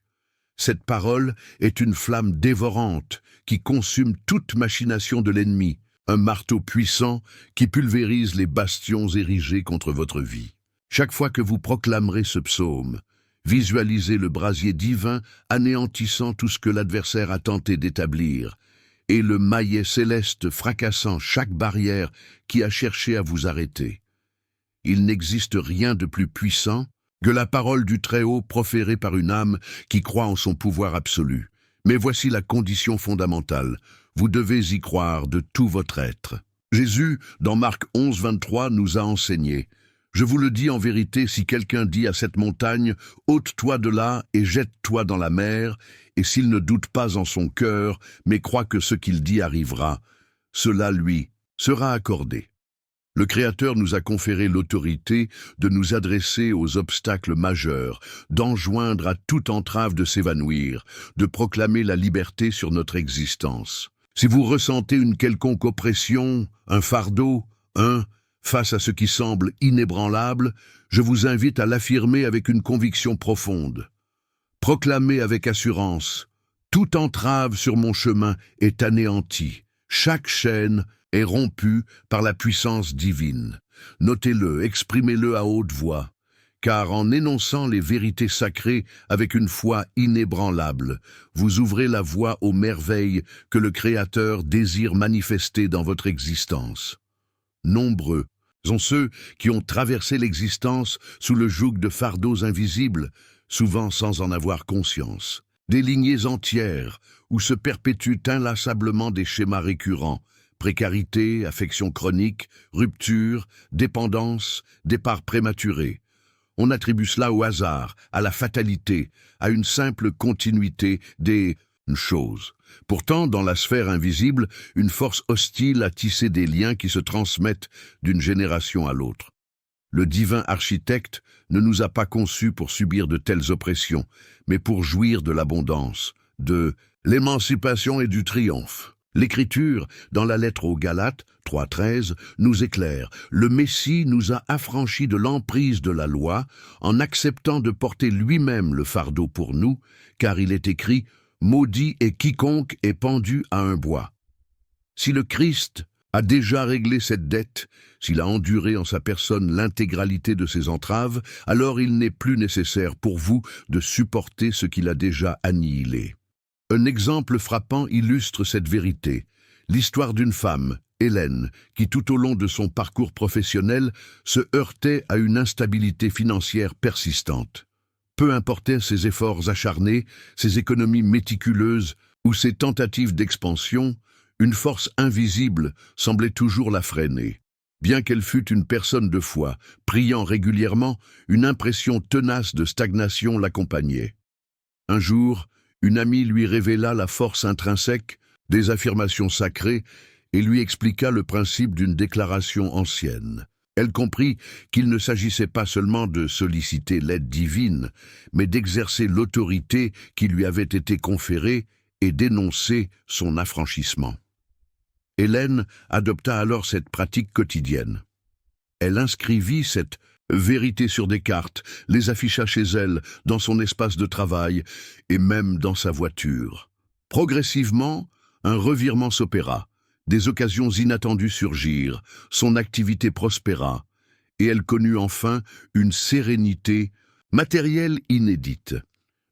Cette parole est une flamme dévorante qui consume toute machination de l'ennemi, un marteau puissant qui pulvérise les bastions érigés contre votre vie. Chaque fois que vous proclamerez ce psaume, visualisez le brasier divin anéantissant tout ce que l'adversaire a tenté d'établir, et le maillet céleste fracassant chaque barrière qui a cherché à vous arrêter. Il n'existe rien de plus puissant que la parole du Très-Haut proférée par une âme qui croit en son pouvoir absolu. Mais voici la condition fondamentale. Vous devez y croire de tout votre être. Jésus, dans Marc 11-23, nous a enseigné « Je vous le dis en vérité, si quelqu'un dit à cette montagne « Ôte-toi de là et jette-toi dans la mer », et s'il ne doute pas en son cœur, mais croit que ce qu'il dit arrivera, cela lui sera accordé. » Le Créateur nous a conféré l'autorité de nous adresser aux obstacles majeurs, d'enjoindre à toute entrave de s'évanouir, de proclamer la liberté sur notre existence. Si vous ressentez une quelconque oppression, un fardeau, face à ce qui semble inébranlable, je vous invite à l'affirmer avec une conviction profonde. Proclamez avec assurance, « Toute entrave sur mon chemin est anéantie, chaque chaîne est rompu par la puissance divine. » Notez-le, exprimez-le à haute voix, car en énonçant les vérités sacrées avec une foi inébranlable, vous ouvrez la voie aux merveilles que le Créateur désire manifester dans votre existence. Nombreux sont ceux qui ont traversé l'existence sous le joug de fardeaux invisibles, souvent sans en avoir conscience. Des lignées entières où se perpétuent inlassablement des schémas récurrents, précarité, affection chronique, rupture, dépendance, départ prématuré. On attribue cela au hasard, à la fatalité, à une simple continuité des choses. Pourtant, dans la sphère invisible, une force hostile a tissé des liens qui se transmettent d'une génération à l'autre. Le divin architecte ne nous a pas conçus pour subir de telles oppressions, mais pour jouir de l'abondance, de l'émancipation et du triomphe. L'Écriture, dans la lettre aux Galates 3.13, nous éclaire. Le Messie nous a affranchis de l'emprise de la loi en acceptant de porter lui-même le fardeau pour nous, car il est écrit « Maudit est quiconque est pendu à un bois ». Si le Christ a déjà réglé cette dette, s'il a enduré en sa personne l'intégralité de ses entraves, alors il n'est plus nécessaire pour vous de supporter ce qu'il a déjà annihilé. Un exemple frappant illustre cette vérité. L'histoire d'une femme, Hélène, qui tout au long de son parcours professionnel se heurtait à une instabilité financière persistante. Peu importaient ses efforts acharnés, ses économies méticuleuses ou ses tentatives d'expansion, une force invisible semblait toujours la freiner. Bien qu'elle fût une personne de foi, priant régulièrement, une impression tenace de stagnation l'accompagnait. Un jour, une amie lui révéla la force intrinsèque des affirmations sacrées et lui expliqua le principe d'une déclaration ancienne. Elle comprit qu'il ne s'agissait pas seulement de solliciter l'aide divine, mais d'exercer l'autorité qui lui avait été conférée et d'énoncer son affranchissement. Hélène adopta alors cette pratique quotidienne. Elle inscrivit cette vérité sur des cartes, les afficha chez elle, dans son espace de travail et même dans sa voiture. Progressivement, un revirement s'opéra, des occasions inattendues surgirent, son activité prospéra, et elle connut enfin une sérénité matérielle inédite.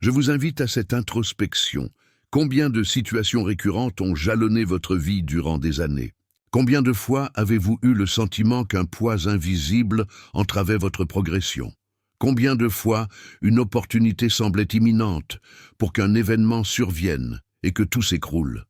Je vous invite à cette introspection. Combien de situations récurrentes ont jalonné votre vie durant des années? Combien de fois avez-vous eu le sentiment qu'un poids invisible entravait votre progression? Combien de fois une opportunité semblait imminente pour qu'un événement survienne et que tout s'écroule?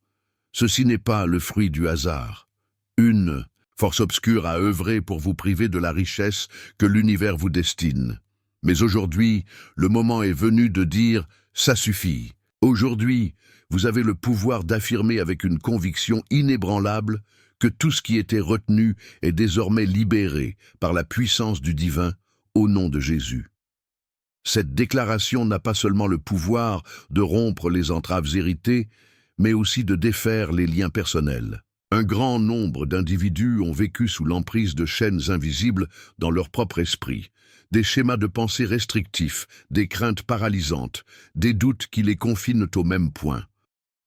Ceci n'est pas le fruit du hasard. Une force obscure a œuvré pour vous priver de la richesse que l'univers vous destine. Mais aujourd'hui, le moment est venu de dire « ça suffit ». Aujourd'hui, vous avez le pouvoir d'affirmer avec une conviction inébranlable que tout ce qui était retenu est désormais libéré par la puissance du divin au nom de Jésus. Cette déclaration n'a pas seulement le pouvoir de rompre les entraves héritées, mais aussi de défaire les liens personnels. Un grand nombre d'individus ont vécu sous l'emprise de chaînes invisibles dans leur propre esprit, des schémas de pensée restrictifs, des craintes paralysantes, des doutes qui les confinent au même point.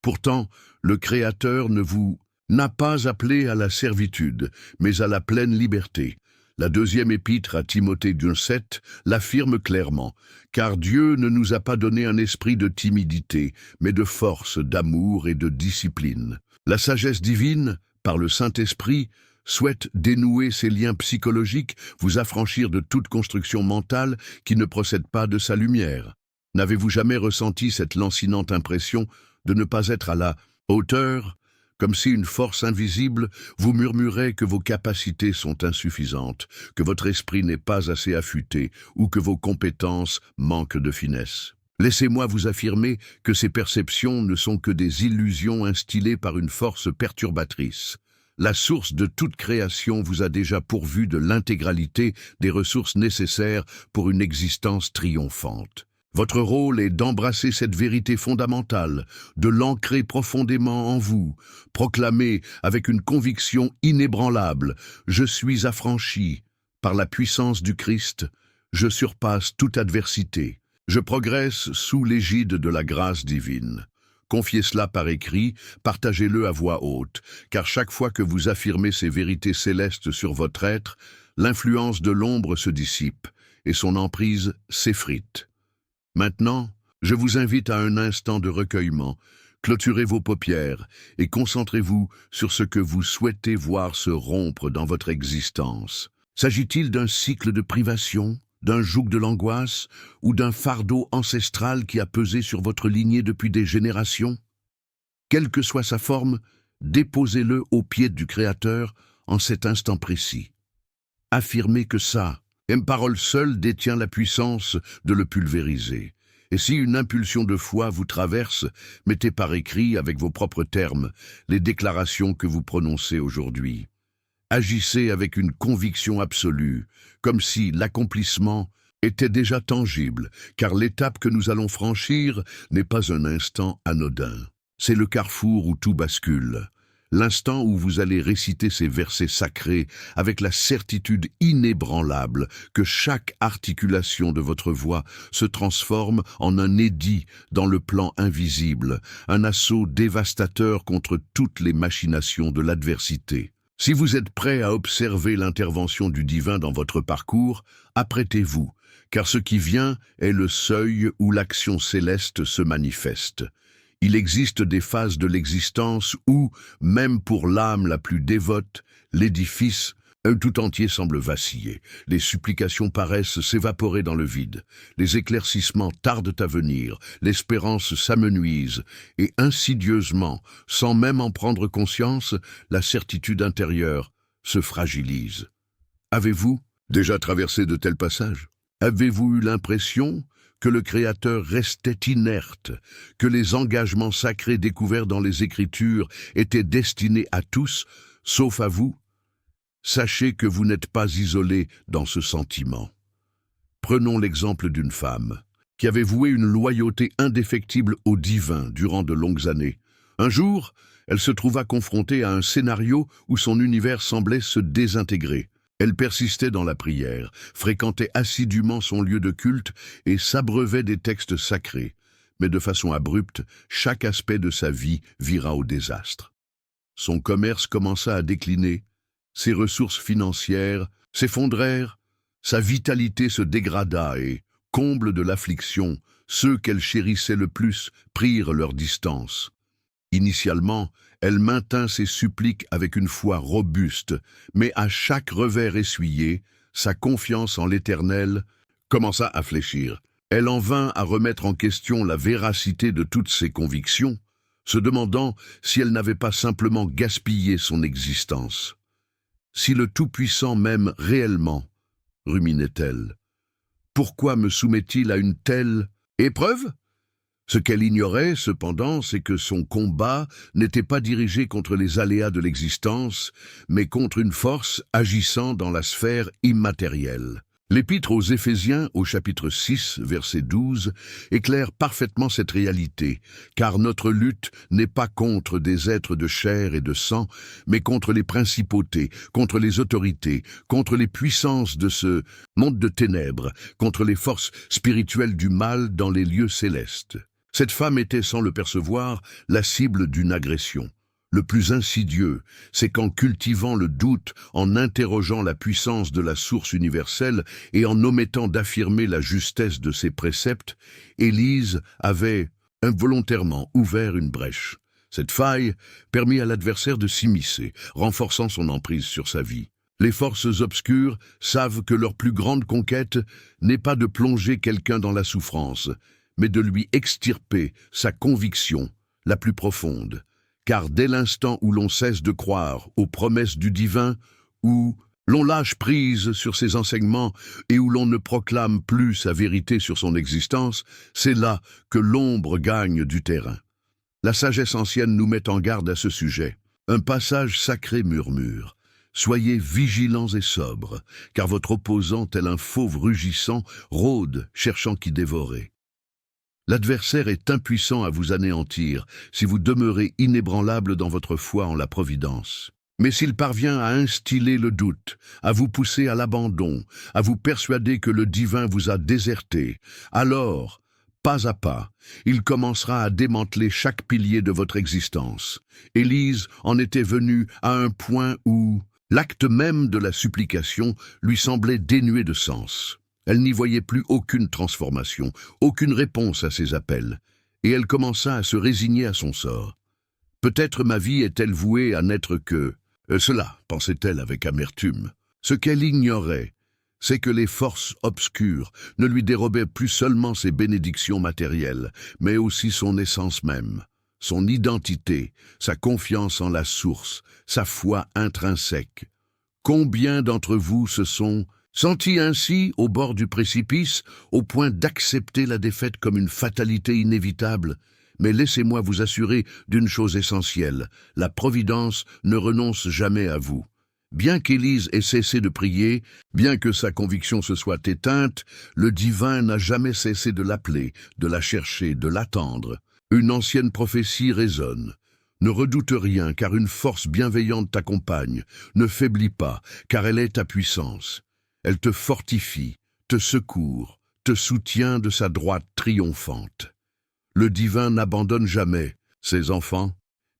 Pourtant, le Créateur ne vous n'a pas appelé à la servitude, mais à la pleine liberté. La deuxième épître à Timothée 2,7 l'affirme clairement, car Dieu ne nous a pas donné un esprit de timidité, mais de force, d'amour et de discipline. La sagesse divine, par le Saint-Esprit, souhaite dénouer ces liens psychologiques, vous affranchir de toute construction mentale qui ne procède pas de sa lumière. N'avez-vous jamais ressenti cette lancinante impression de ne pas être à la hauteur, comme si une force invisible vous murmurait que vos capacités sont insuffisantes, que votre esprit n'est pas assez affûté ou que vos compétences manquent de finesse? Laissez-moi vous affirmer que ces perceptions ne sont que des illusions instillées par une force perturbatrice. La source de toute création vous a déjà pourvu de l'intégralité des ressources nécessaires pour une existence triomphante. Votre rôle est d'embrasser cette vérité fondamentale, de l'ancrer profondément en vous, proclamer avec une conviction inébranlable « Je suis affranchi, par la puissance du Christ, je surpasse toute adversité, je progresse sous l'égide de la grâce divine ». Confiez cela par écrit, partagez-le à voix haute, car chaque fois que vous affirmez ces vérités célestes sur votre être, l'influence de l'ombre se dissipe et son emprise s'effrite. Maintenant, je vous invite à un instant de recueillement. Clôturez vos paupières et concentrez-vous sur ce que vous souhaitez voir se rompre dans votre existence. S'agit-il d'un cycle de privation, d'un joug de l'angoisse ou d'un fardeau ancestral qui a pesé sur votre lignée depuis des générations? Quelle que soit sa forme, déposez-le aux pieds du Créateur en cet instant précis. Affirmez que ça, une parole seule détient la puissance de le pulvériser. Et si une impulsion de foi vous traverse, mettez par écrit, avec vos propres termes, les déclarations que vous prononcez aujourd'hui. Agissez avec une conviction absolue, comme si l'accomplissement était déjà tangible, car l'étape que nous allons franchir n'est pas un instant anodin. C'est le carrefour où tout bascule. L'instant où vous allez réciter ces versets sacrés avec la certitude inébranlable que chaque articulation de votre voix se transforme en un édit dans le plan invisible, un assaut dévastateur contre toutes les machinations de l'adversité. Si vous êtes prêt à observer l'intervention du divin dans votre parcours, apprêtez-vous, car ce qui vient est le seuil où l'action céleste se manifeste. Il existe des phases de l'existence où, même pour l'âme la plus dévote, l'édifice tout entier semble vaciller. Les supplications paraissent s'évaporer dans le vide. Les éclaircissements tardent à venir. L'espérance s'amenuise. Et insidieusement, sans même en prendre conscience, la certitude intérieure se fragilise. Avez-vous déjà traversé de tels passages? Avez-vous eu l'impression que le Créateur restait inerte, que les engagements sacrés découverts dans les Écritures étaient destinés à tous, sauf à vous? Sachez que vous n'êtes pas isolé dans ce sentiment. Prenons l'exemple d'une femme qui avait voué une loyauté indéfectible au divin durant de longues années. Un jour, elle se trouva confrontée à un scénario où son univers semblait se désintégrer. Elle persistait dans la prière, fréquentait assidûment son lieu de culte et s'abreuvait des textes sacrés. Mais de façon abrupte, chaque aspect de sa vie vira au désastre. Son commerce commença à décliner, ses ressources financières s'effondrèrent, sa vitalité se dégrada et, comble de l'affliction, ceux qu'elle chérissait le plus prirent leur distance. Initialement, elle maintint ses suppliques avec une foi robuste, mais à chaque revers essuyé, sa confiance en l'Éternel commença à fléchir. Elle en vint à remettre en question la véracité de toutes ses convictions, se demandant si elle n'avait pas simplement gaspillé son existence. Si le Tout-Puissant m'aime réellement, ruminait-elle, pourquoi me soumet-il à une telle épreuve? Ce qu'elle ignorait, cependant, c'est que son combat n'était pas dirigé contre les aléas de l'existence, mais contre une force agissant dans la sphère immatérielle. L'Épître aux Éphésiens, au chapitre 6, verset 12, éclaire parfaitement cette réalité, car notre lutte n'est pas contre des êtres de chair et de sang, mais contre les principautés, contre les autorités, contre les puissances de ce monde de ténèbres, contre les forces spirituelles du mal dans les lieux célestes. Cette femme était, sans le percevoir, la cible d'une agression. Le plus insidieux, c'est qu'en cultivant le doute, en interrogeant la puissance de la source universelle et en omettant d'affirmer la justesse de ses préceptes, Élise avait involontairement ouvert une brèche. Cette faille permit à l'adversaire de s'immiscer, renforçant son emprise sur sa vie. Les forces obscures savent que leur plus grande conquête n'est pas de plonger quelqu'un dans la souffrance, mais de lui extirper sa conviction la plus profonde. Car dès l'instant où l'on cesse de croire aux promesses du divin, où l'on lâche prise sur ses enseignements et où l'on ne proclame plus sa vérité sur son existence, c'est là que l'ombre gagne du terrain. La sagesse ancienne nous met en garde à ce sujet. Un passage sacré murmure. Soyez vigilants et sobres, car votre opposant, tel un fauve rugissant, rôde, cherchant qui dévorer. L'adversaire est impuissant à vous anéantir si vous demeurez inébranlable dans votre foi en la providence. Mais s'il parvient à instiller le doute, à vous pousser à l'abandon, à vous persuader que le divin vous a déserté, alors, pas à pas, il commencera à démanteler chaque pilier de votre existence. Élise en était venue à un point où l'acte même de la supplication lui semblait dénué de sens. Elle n'y voyait plus aucune transformation, aucune réponse à ses appels, et elle commença à se résigner à son sort. Peut-être ma vie est-elle vouée à n'être que cela, pensait-elle avec amertume. Ce qu'elle ignorait, c'est que les forces obscures ne lui dérobaient plus seulement ses bénédictions matérielles, mais aussi son essence même, son identité, sa confiance en la source, sa foi intrinsèque. Combien d'entre vous se sont sentis ainsi au bord du précipice, au point d'accepter la défaite comme une fatalité inévitable? Mais laissez-moi vous assurer d'une chose essentielle, la Providence ne renonce jamais à vous. Bien qu'Élise ait cessé de prier, bien que sa conviction se soit éteinte, le divin n'a jamais cessé de l'appeler, de la chercher, de l'attendre. Une ancienne prophétie résonne. Ne redoute rien, car une force bienveillante t'accompagne. Ne faiblis pas, car elle est ta puissance. Elle te fortifie, te secourt, te soutient de sa droite triomphante. Le divin n'abandonne jamais ses enfants,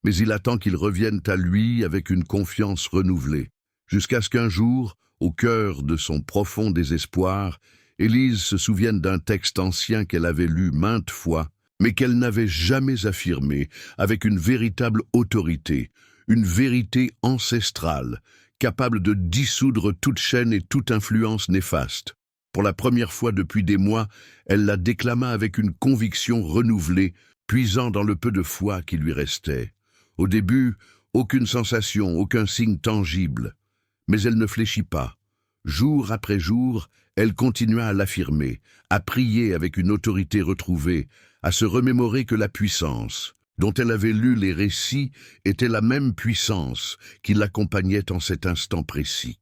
mais il attend qu'ils reviennent à lui avec une confiance renouvelée, jusqu'à ce qu'un jour, au cœur de son profond désespoir, Élise se souvienne d'un texte ancien qu'elle avait lu maintes fois, mais qu'elle n'avait jamais affirmé avec une véritable autorité, une vérité ancestrale, capable de dissoudre toute chaîne et toute influence néfaste. Pour la première fois depuis des mois, elle la déclama avec une conviction renouvelée, puisant dans le peu de foi qui lui restait. Au début, aucune sensation, aucun signe tangible. Mais elle ne fléchit pas. Jour après jour, elle continua à l'affirmer, à prier avec une autorité retrouvée, à se remémorer que la puissance, dont elle avait lu les récits, était la même puissance qui l'accompagnait en cet instant précis.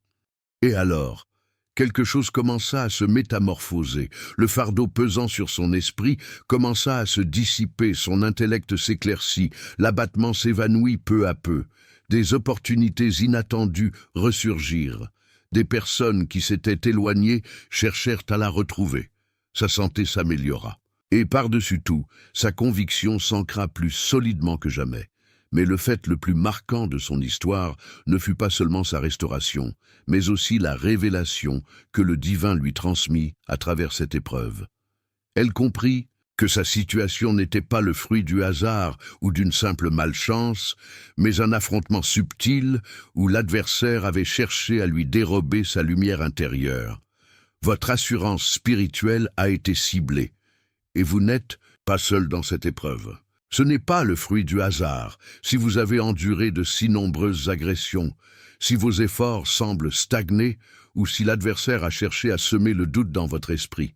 Et alors, quelque chose commença à se métamorphoser, le fardeau pesant sur son esprit commença à se dissiper, son intellect s'éclaircit, l'abattement s'évanouit peu à peu, des opportunités inattendues ressurgirent. Des personnes qui s'étaient éloignées cherchèrent à la retrouver. Sa santé s'améliora. Et par-dessus tout, sa conviction s'ancra plus solidement que jamais. Mais le fait le plus marquant de son histoire ne fut pas seulement sa restauration, mais aussi la révélation que le divin lui transmit à travers cette épreuve. Elle comprit que sa situation n'était pas le fruit du hasard ou d'une simple malchance, mais un affrontement subtil où l'adversaire avait cherché à lui dérober sa lumière intérieure. Votre assurance spirituelle a été ciblée, et vous n'êtes pas seul dans cette épreuve. Ce n'est pas le fruit du hasard si vous avez enduré de si nombreuses agressions, si vos efforts semblent stagner ou si l'adversaire a cherché à semer le doute dans votre esprit.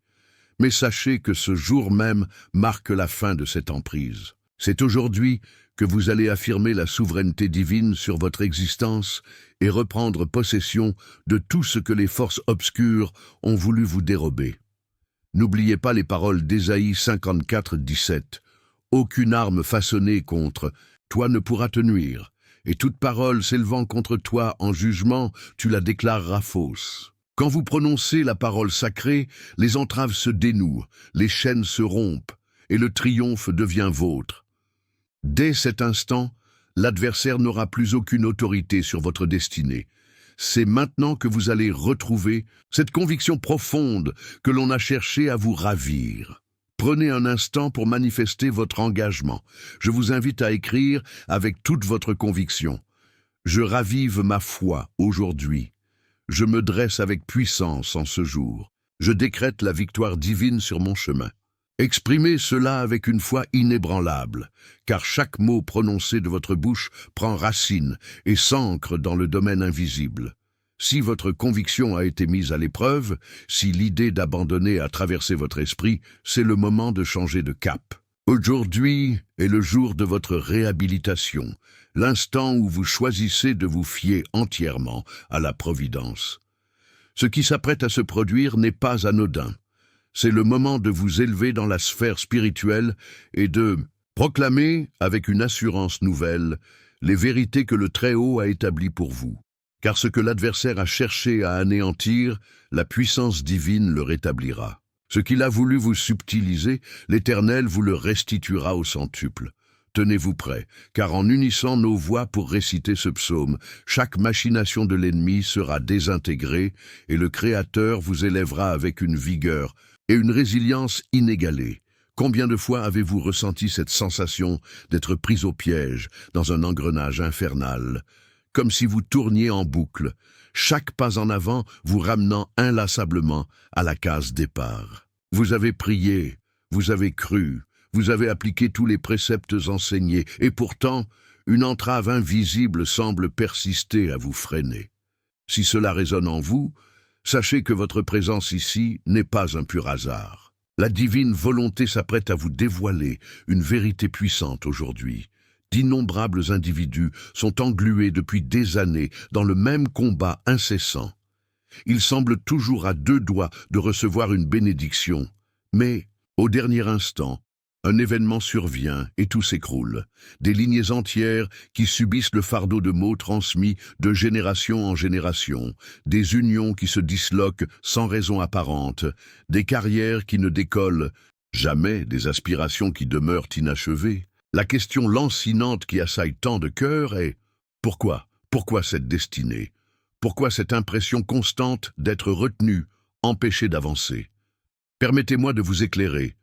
Mais sachez que ce jour même marque la fin de cette emprise. C'est aujourd'hui que vous allez affirmer la souveraineté divine sur votre existence et reprendre possession de tout ce que les forces obscures ont voulu vous dérober. N'oubliez pas les paroles d'Ésaïe 54, 17. « Aucune arme façonnée contre toi ne pourra te nuire, et toute parole s'élevant contre toi en jugement, tu la déclareras fausse. » Quand vous prononcez la parole sacrée, les entraves se dénouent, les chaînes se rompent, et le triomphe devient vôtre. Dès cet instant, l'adversaire n'aura plus aucune autorité sur votre destinée. C'est maintenant que vous allez retrouver cette conviction profonde que l'on a cherché à vous ravir. Prenez un instant pour manifester votre engagement. Je vous invite à écrire avec toute votre conviction. Je ravive ma foi aujourd'hui. Je me dresse avec puissance en ce jour. Je décrète la victoire divine sur mon chemin. Exprimez cela avec une foi inébranlable, car chaque mot prononcé de votre bouche prend racine et s'ancre dans le domaine invisible. Si votre conviction a été mise à l'épreuve, si l'idée d'abandonner a traversé votre esprit, c'est le moment de changer de cap. Aujourd'hui est le jour de votre réhabilitation, l'instant où vous choisissez de vous fier entièrement à la providence. Ce qui s'apprête à se produire n'est pas anodin. C'est le moment de vous élever dans la sphère spirituelle et de proclamer, avec une assurance nouvelle, les vérités que le Très-Haut a établies pour vous. Car ce que l'adversaire a cherché à anéantir, la puissance divine le rétablira. Ce qu'il a voulu vous subtiliser, l'Éternel vous le restituera au centuple. Tenez-vous prêts, car en unissant nos voix pour réciter ce psaume, chaque machination de l'ennemi sera désintégrée et le Créateur vous élèvera avec une vigueur et une résilience inégalées. Combien de fois avez-vous ressenti cette sensation d'être pris au piège dans un engrenage infernal, comme si vous tourniez en boucle, chaque pas en avant vous ramenant inlassablement à la case départ. Vous avez prié, vous avez cru, vous avez appliqué tous les préceptes enseignés, et pourtant, une entrave invisible semble persister à vous freiner. Si cela résonne en vous, sachez que votre présence ici n'est pas un pur hasard. La divine volonté s'apprête à vous dévoiler une vérité puissante aujourd'hui. D'innombrables individus sont englués depuis des années dans le même combat incessant. Ils semblent toujours à deux doigts de recevoir une bénédiction, mais, au dernier instant, un événement survient et tout s'écroule. Des lignées entières qui subissent le fardeau de maux transmis de génération en génération, des unions qui se disloquent sans raison apparente, des carrières qui ne décollent jamais, des aspirations qui demeurent inachevées. La question lancinante qui assaille tant de cœurs est « Pourquoi ? Pourquoi cette destinée ? Pourquoi cette impression constante d'être retenu, empêché d'avancer ?» Permettez-moi de vous éclairer.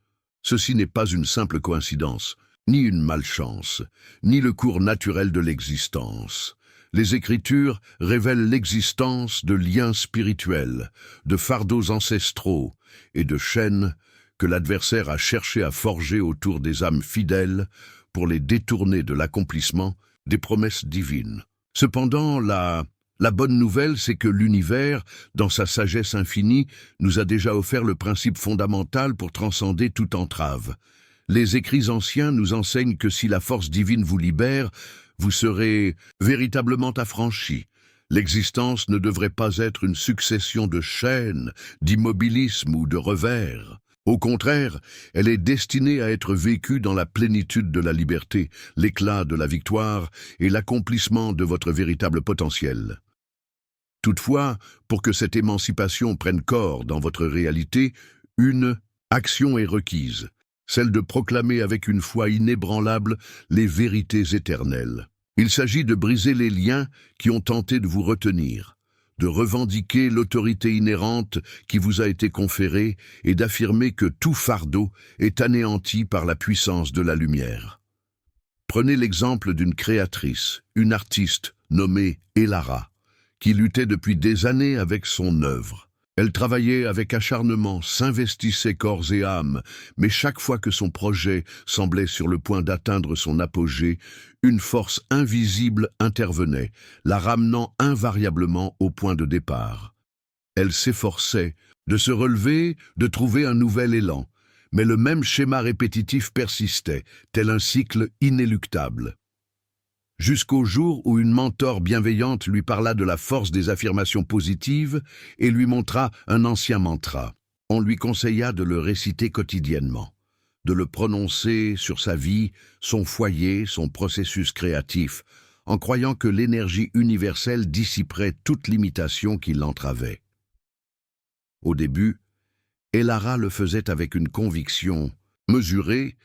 Ceci n'est pas une simple coïncidence, ni une malchance, ni le cours naturel de l'existence. Les Écritures révèlent l'existence de liens spirituels, de fardeaux ancestraux et de chaînes que l'adversaire a cherché à forger autour des âmes fidèles pour les détourner de l'accomplissement des promesses divines. Cependant, la La bonne nouvelle, c'est que l'univers, dans sa sagesse infinie, nous a déjà offert le principe fondamental pour transcender toute entrave. Les écrits anciens nous enseignent que si la force divine vous libère, vous serez véritablement affranchi. L'existence ne devrait pas être une succession de chaînes, d'immobilisme ou de revers. Au contraire, elle est destinée à être vécue dans la plénitude de la liberté, l'éclat de la victoire et l'accomplissement de votre véritable potentiel. Toutefois, pour que cette émancipation prenne corps dans votre réalité, une action est requise, celle de proclamer avec une foi inébranlable les vérités éternelles. Il s'agit de briser les liens qui ont tenté de vous retenir, de revendiquer l'autorité inhérente qui vous a été conférée et d'affirmer que tout fardeau est anéanti par la puissance de la lumière. Prenez l'exemple d'une créatrice, une artiste nommée Elara, qui luttait depuis des années avec son œuvre. Elle travaillait avec acharnement, s'investissait corps et âme, mais chaque fois que son projet semblait sur le point d'atteindre son apogée, une force invisible intervenait, la ramenant invariablement au point de départ. Elle s'efforçait de se relever, de trouver un nouvel élan, mais le même schéma répétitif persistait, tel un cycle inéluctable. Jusqu'au jour où une mentor bienveillante lui parla de la force des affirmations positives et lui montra un ancien mantra. On lui conseilla de le réciter quotidiennement, de le prononcer sur sa vie, son foyer, son processus créatif, en croyant que l'énergie universelle dissiperait toute limitation qui l'entravait. Au début, Elara le faisait avec une conviction mesurée,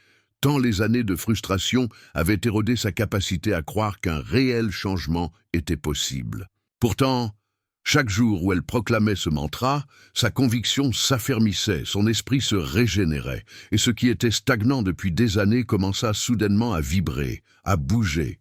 tant les années de frustration avaient érodé sa capacité à croire qu'un réel changement était possible. Pourtant, chaque jour où elle proclamait ce mantra, sa conviction s'affermissait, son esprit se régénérait, et ce qui était stagnant depuis des années commença soudainement à vibrer, à bouger.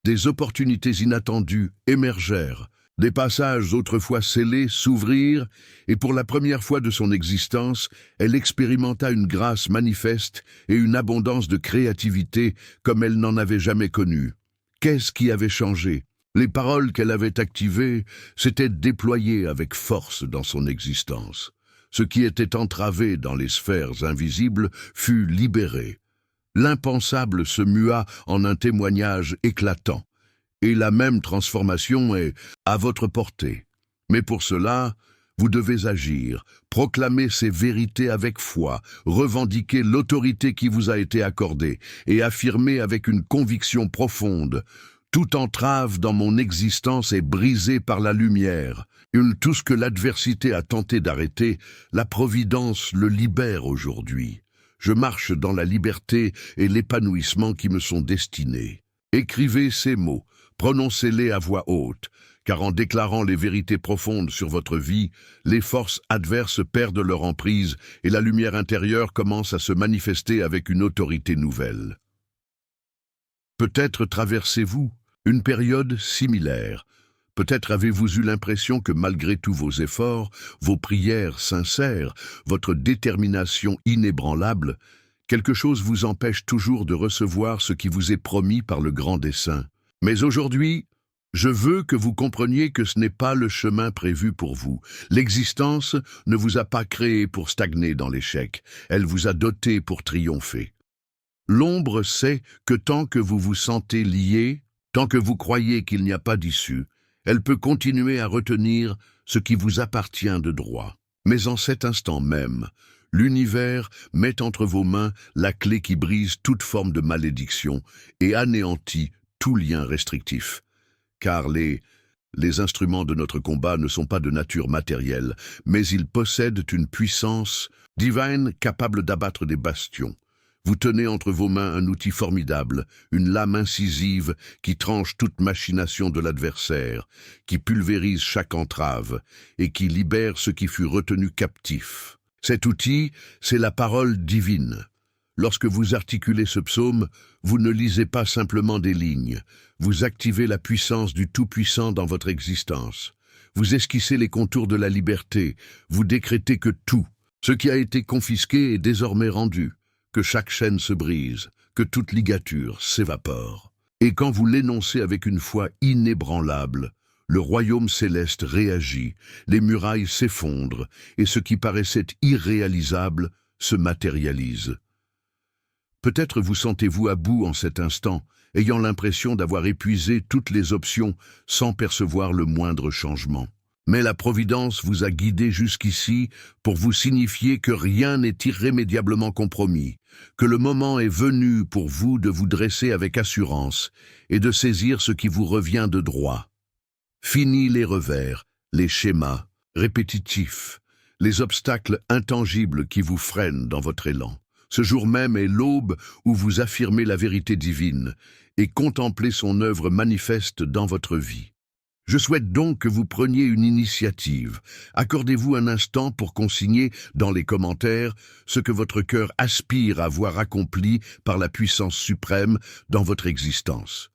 Des opportunités inattendues émergèrent, des passages autrefois scellés s'ouvrirent, et pour la première fois de son existence, elle expérimenta une grâce manifeste et une abondance de créativité comme elle n'en avait jamais connue. Qu'est-ce qui avait changé? Les paroles qu'elle avait activées s'étaient déployées avec force dans son existence. Ce qui était entravé dans les sphères invisibles fut libéré. L'impensable se mua en un témoignage éclatant. Et la même transformation est à votre portée. Mais pour cela, vous devez agir, proclamer ces vérités avec foi, revendiquer l'autorité qui vous a été accordée et affirmer avec une conviction profonde « Toute entrave dans mon existence est brisée par la lumière. Tout ce que l'adversité a tenté d'arrêter, la Providence le libère aujourd'hui. Je marche dans la liberté et l'épanouissement qui me sont destinés. » Écrivez ces mots. Prononcez-les à voix haute, car en déclarant les vérités profondes sur votre vie, les forces adverses perdent leur emprise et la lumière intérieure commence à se manifester avec une autorité nouvelle. Peut-être traversez-vous une période similaire. Peut-être avez-vous eu l'impression que malgré tous vos efforts, vos prières sincères, votre détermination inébranlable, quelque chose vous empêche toujours de recevoir ce qui vous est promis par le grand dessein. Mais aujourd'hui, je veux que vous compreniez que ce n'est pas le chemin prévu pour vous. L'existence ne vous a pas créé pour stagner dans l'échec, elle vous a doté pour triompher. L'ombre sait que tant que vous vous sentez lié, tant que vous croyez qu'il n'y a pas d'issue, elle peut continuer à retenir ce qui vous appartient de droit. Mais en cet instant même, l'univers met entre vos mains la clé qui brise toute forme de malédiction et anéantit tout lien restrictif. Car les instruments de notre combat ne sont pas de nature matérielle, mais ils possèdent une puissance divine capable d'abattre des bastions. Vous tenez entre vos mains un outil formidable, une lame incisive qui tranche toute machination de l'adversaire, qui pulvérise chaque entrave et qui libère ce qui fut retenu captif. Cet outil, c'est la parole divine. Lorsque vous articulez ce psaume, vous ne lisez pas simplement des lignes. Vous activez la puissance du Tout-Puissant dans votre existence. Vous esquissez les contours de la liberté. Vous décrétez que tout, ce qui a été confisqué est désormais rendu, que chaque chaîne se brise, que toute ligature s'évapore. Et quand vous l'énoncez avec une foi inébranlable, le royaume céleste réagit, les murailles s'effondrent, et ce qui paraissait irréalisable se matérialise. Peut-être vous sentez-vous à bout en cet instant, ayant l'impression d'avoir épuisé toutes les options sans percevoir le moindre changement. Mais la Providence vous a guidé jusqu'ici pour vous signifier que rien n'est irrémédiablement compromis, que le moment est venu pour vous de vous dresser avec assurance et de saisir ce qui vous revient de droit. Fini les revers, les schémas répétitifs, les obstacles intangibles qui vous freinent dans votre élan. Ce jour même est l'aube où vous affirmez la vérité divine et contemplez son œuvre manifeste dans votre vie. Je souhaite donc que vous preniez une initiative. Accordez-vous un instant pour consigner dans les commentaires ce que votre cœur aspire à voir accompli par la puissance suprême dans votre existence.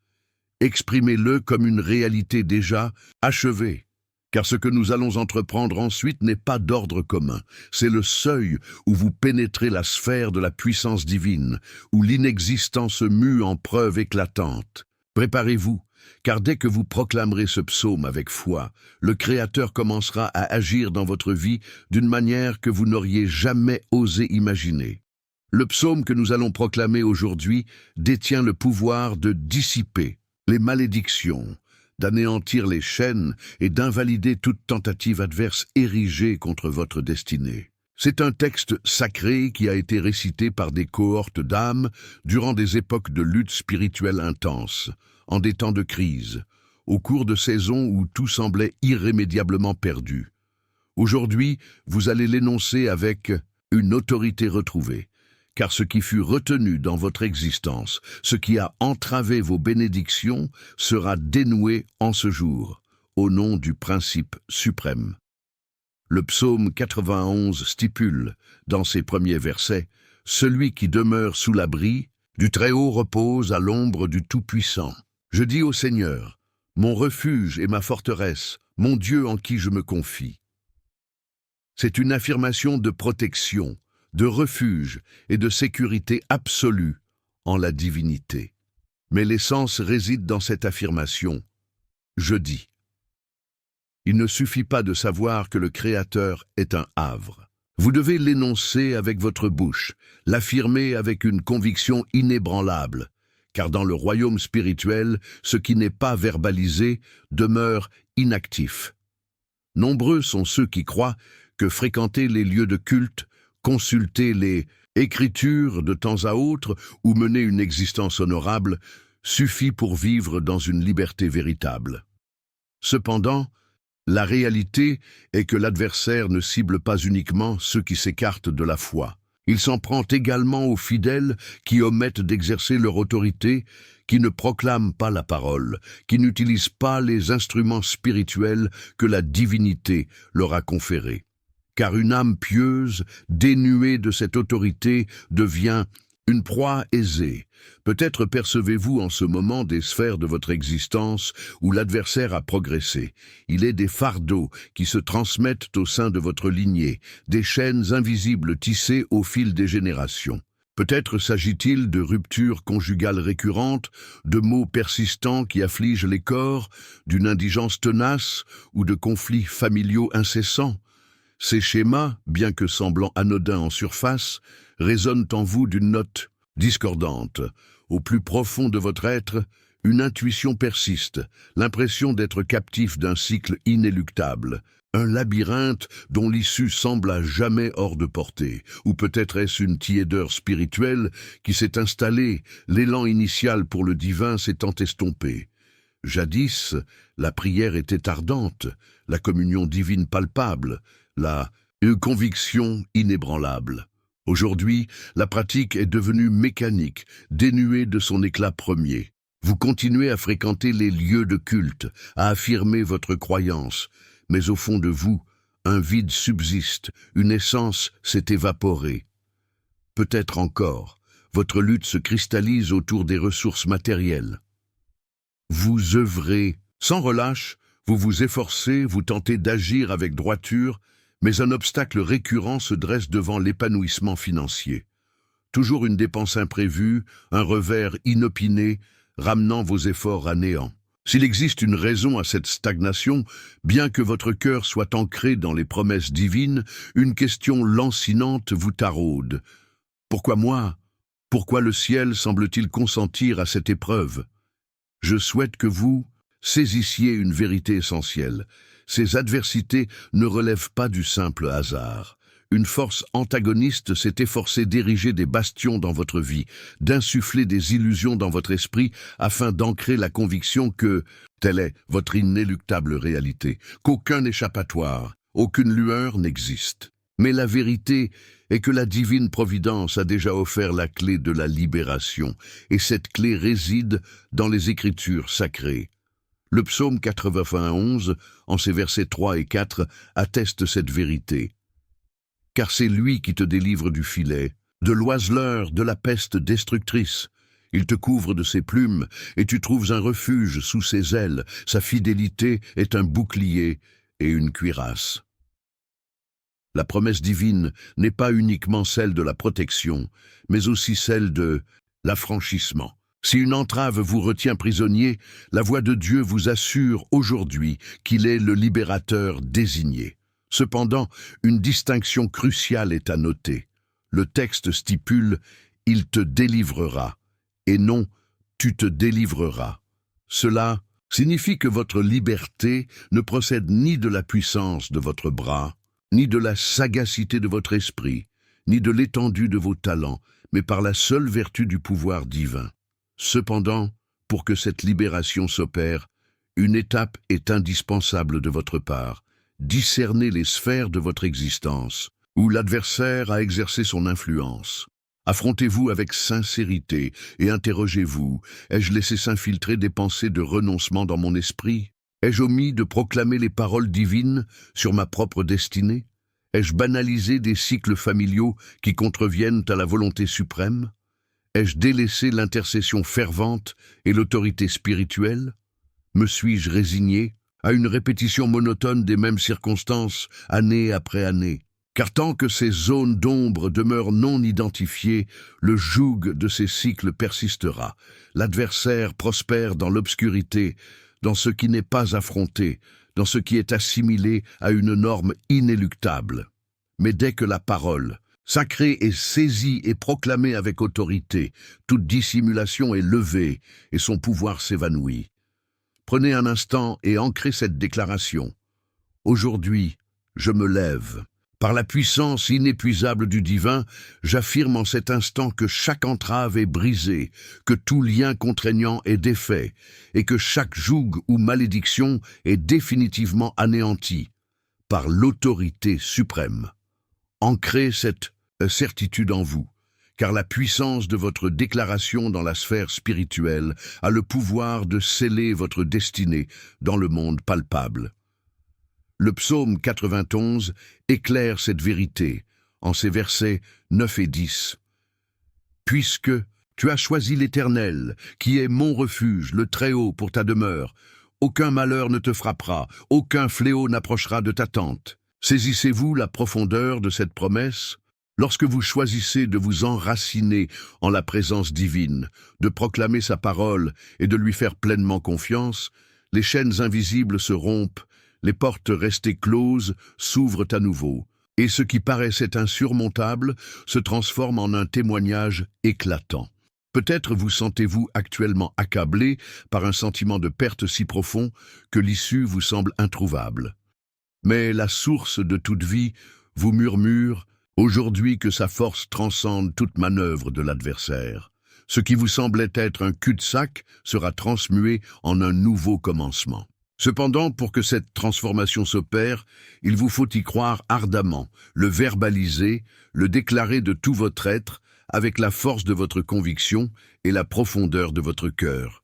Exprimez-le comme une réalité déjà achevée, car ce que nous allons entreprendre ensuite n'est pas d'ordre commun. C'est le seuil où vous pénétrez la sphère de la puissance divine, où l'inexistence se mue en preuve éclatante. Préparez-vous, car dès que vous proclamerez ce psaume avec foi, le Créateur commencera à agir dans votre vie d'une manière que vous n'auriez jamais osé imaginer. Le psaume que nous allons proclamer aujourd'hui détient le pouvoir de dissiper les malédictions, d'anéantir les chaînes et d'invalider toute tentative adverse érigée contre votre destinée. C'est un texte sacré qui a été récité par des cohortes d'âmes durant des époques de lutte spirituelle intense, en des temps de crise, au cours de saisons où tout semblait irrémédiablement perdu. Aujourd'hui, vous allez l'énoncer avec une autorité retrouvée, car ce qui fut retenu dans votre existence, ce qui a entravé vos bénédictions, sera dénoué en ce jour, au nom du principe suprême. Le psaume 91 stipule, dans ses premiers versets, « Celui qui demeure sous l'abri du Très-Haut repose à l'ombre du Tout-Puissant. Je dis au Seigneur, mon refuge et ma forteresse, mon Dieu en qui je me confie. » C'est une affirmation de protection, de refuge et de sécurité absolue en la divinité. Mais l'essence réside dans cette affirmation. Je dis. Il ne suffit pas de savoir que le Créateur est un havre. Vous devez l'énoncer avec votre bouche, l'affirmer avec une conviction inébranlable, car dans le royaume spirituel, ce qui n'est pas verbalisé demeure inactif. Nombreux sont ceux qui croient que fréquenter les lieux de culte, consulter les Écritures de temps à autre ou mener une existence honorable suffit pour vivre dans une liberté véritable. Cependant, la réalité est que l'adversaire ne cible pas uniquement ceux qui s'écartent de la foi. Il s'en prend également aux fidèles qui omettent d'exercer leur autorité, qui ne proclament pas la parole, qui n'utilisent pas les instruments spirituels que la divinité leur a conférés. Car une âme pieuse, dénuée de cette autorité, devient une proie aisée. Peut-être percevez-vous en ce moment des sphères de votre existence où l'adversaire a progressé. Il est des fardeaux qui se transmettent au sein de votre lignée, des chaînes invisibles tissées au fil des générations. Peut-être s'agit-il de ruptures conjugales récurrentes, de maux persistants qui affligent les corps, d'une indigence tenace ou de conflits familiaux incessants. Ces schémas, bien que semblant anodins en surface, résonnent en vous d'une note discordante. Au plus profond de votre être, une intuition persiste, l'impression d'être captif d'un cycle inéluctable, un labyrinthe dont l'issue semble à jamais hors de portée. Ou peut-être est-ce une tiédeur spirituelle qui s'est installée, l'élan initial pour le divin s'étant estompé. Jadis, la prière était ardente, la communion divine palpable, la conviction inébranlable. Aujourd'hui, la pratique est devenue mécanique, dénuée de son éclat premier. Vous continuez à fréquenter les lieux de culte, à affirmer votre croyance, mais au fond de vous, un vide subsiste, une essence s'est évaporée. Peut-être encore, votre lutte se cristallise autour des ressources matérielles. Vous œuvrez sans relâche, vous vous efforcez, vous tentez d'agir avec droiture, mais un obstacle récurrent se dresse devant l'épanouissement financier. Toujours une dépense imprévue, un revers inopiné, ramenant vos efforts à néant. S'il existe une raison à cette stagnation, bien que votre cœur soit ancré dans les promesses divines, une question lancinante vous taraude. Pourquoi moi? Pourquoi le ciel semble-t-il consentir à cette épreuve? Je souhaite que vous saisissiez une vérité essentielle. Ces adversités ne relèvent pas du simple hasard. Une force antagoniste s'est efforcée d'ériger des bastions dans votre vie, d'insuffler des illusions dans votre esprit afin d'ancrer la conviction que telle est votre inéluctable réalité, qu'aucun échappatoire, aucune lueur n'existe. Mais la vérité est que la divine providence a déjà offert la clé de la libération, et cette clé réside dans les Écritures sacrées. Le psaume 91, en ses versets 3 et 4, atteste cette vérité. Car c'est lui qui te délivre du filet, de l'oiseleur, de la peste destructrice. Il te couvre de ses plumes, et tu trouves un refuge sous ses ailes. Sa fidélité est un bouclier et une cuirasse. La promesse divine n'est pas uniquement celle de la protection, mais aussi celle de l'affranchissement. Si une entrave vous retient prisonnier, la voix de Dieu vous assure aujourd'hui qu'il est le libérateur désigné. Cependant, une distinction cruciale est à noter. Le texte stipule « Il te délivrera » et non « Tu te délivreras ». Cela signifie que votre liberté ne procède ni de la puissance de votre bras, ni de la sagacité de votre esprit, ni de l'étendue de vos talents, mais par la seule vertu du pouvoir divin. Cependant, pour que cette libération s'opère, une étape est indispensable de votre part. Discernez les sphères de votre existence, où l'adversaire a exercé son influence. Affrontez-vous avec sincérité et interrogez-vous, ai-je laissé s'infiltrer des pensées de renoncement dans mon esprit? Ai-je omis de proclamer les paroles divines sur ma propre destinée? Ai-je banalisé des cycles familiaux qui contreviennent à la volonté suprême? Ai-je délaissé l'intercession fervente et l'autorité spirituelle? Me suis-je résigné à une répétition monotone des mêmes circonstances, année après année? Car tant que ces zones d'ombre demeurent non identifiées, le joug de ces cycles persistera. L'adversaire prospère dans l'obscurité, dans ce qui n'est pas affronté, dans ce qui est assimilé à une norme inéluctable. Mais dès que la parole sacrée est saisie et proclamée avec autorité, toute dissimulation est levée et son pouvoir s'évanouit. Prenez un instant et ancrez cette déclaration. Aujourd'hui, je me lève. Par la puissance inépuisable du divin, j'affirme en cet instant que chaque entrave est brisée, que tout lien contraignant est défait, et que chaque joug ou malédiction est définitivement anéanti par l'autorité suprême. Ancrez cette certitude en vous, car la puissance de votre déclaration dans la sphère spirituelle a le pouvoir de sceller votre destinée dans le monde palpable. Le psaume 91 éclaire cette vérité en ses versets 9 et 10. « Puisque tu as choisi l'Éternel, qui est mon refuge, le Très-Haut pour ta demeure, aucun malheur ne te frappera, aucun fléau n'approchera de ta tente. Saisissez-vous la profondeur de cette promesse? Lorsque vous choisissez de vous enraciner en la présence divine, de proclamer sa parole et de lui faire pleinement confiance, les chaînes invisibles se rompent, les portes restées closes s'ouvrent à nouveau, et ce qui paraissait insurmontable se transforme en un témoignage éclatant. Peut-être vous sentez-vous actuellement accablé par un sentiment de perte si profond que l'issue vous semble introuvable. Mais la source de toute vie vous murmure aujourd'hui que sa force transcende toute manœuvre de l'adversaire. Ce qui vous semblait être un cul-de-sac sera transmué en un nouveau commencement. Cependant, pour que cette transformation s'opère, il vous faut y croire ardemment, le verbaliser, le déclarer de tout votre être, avec la force de votre conviction et la profondeur de votre cœur.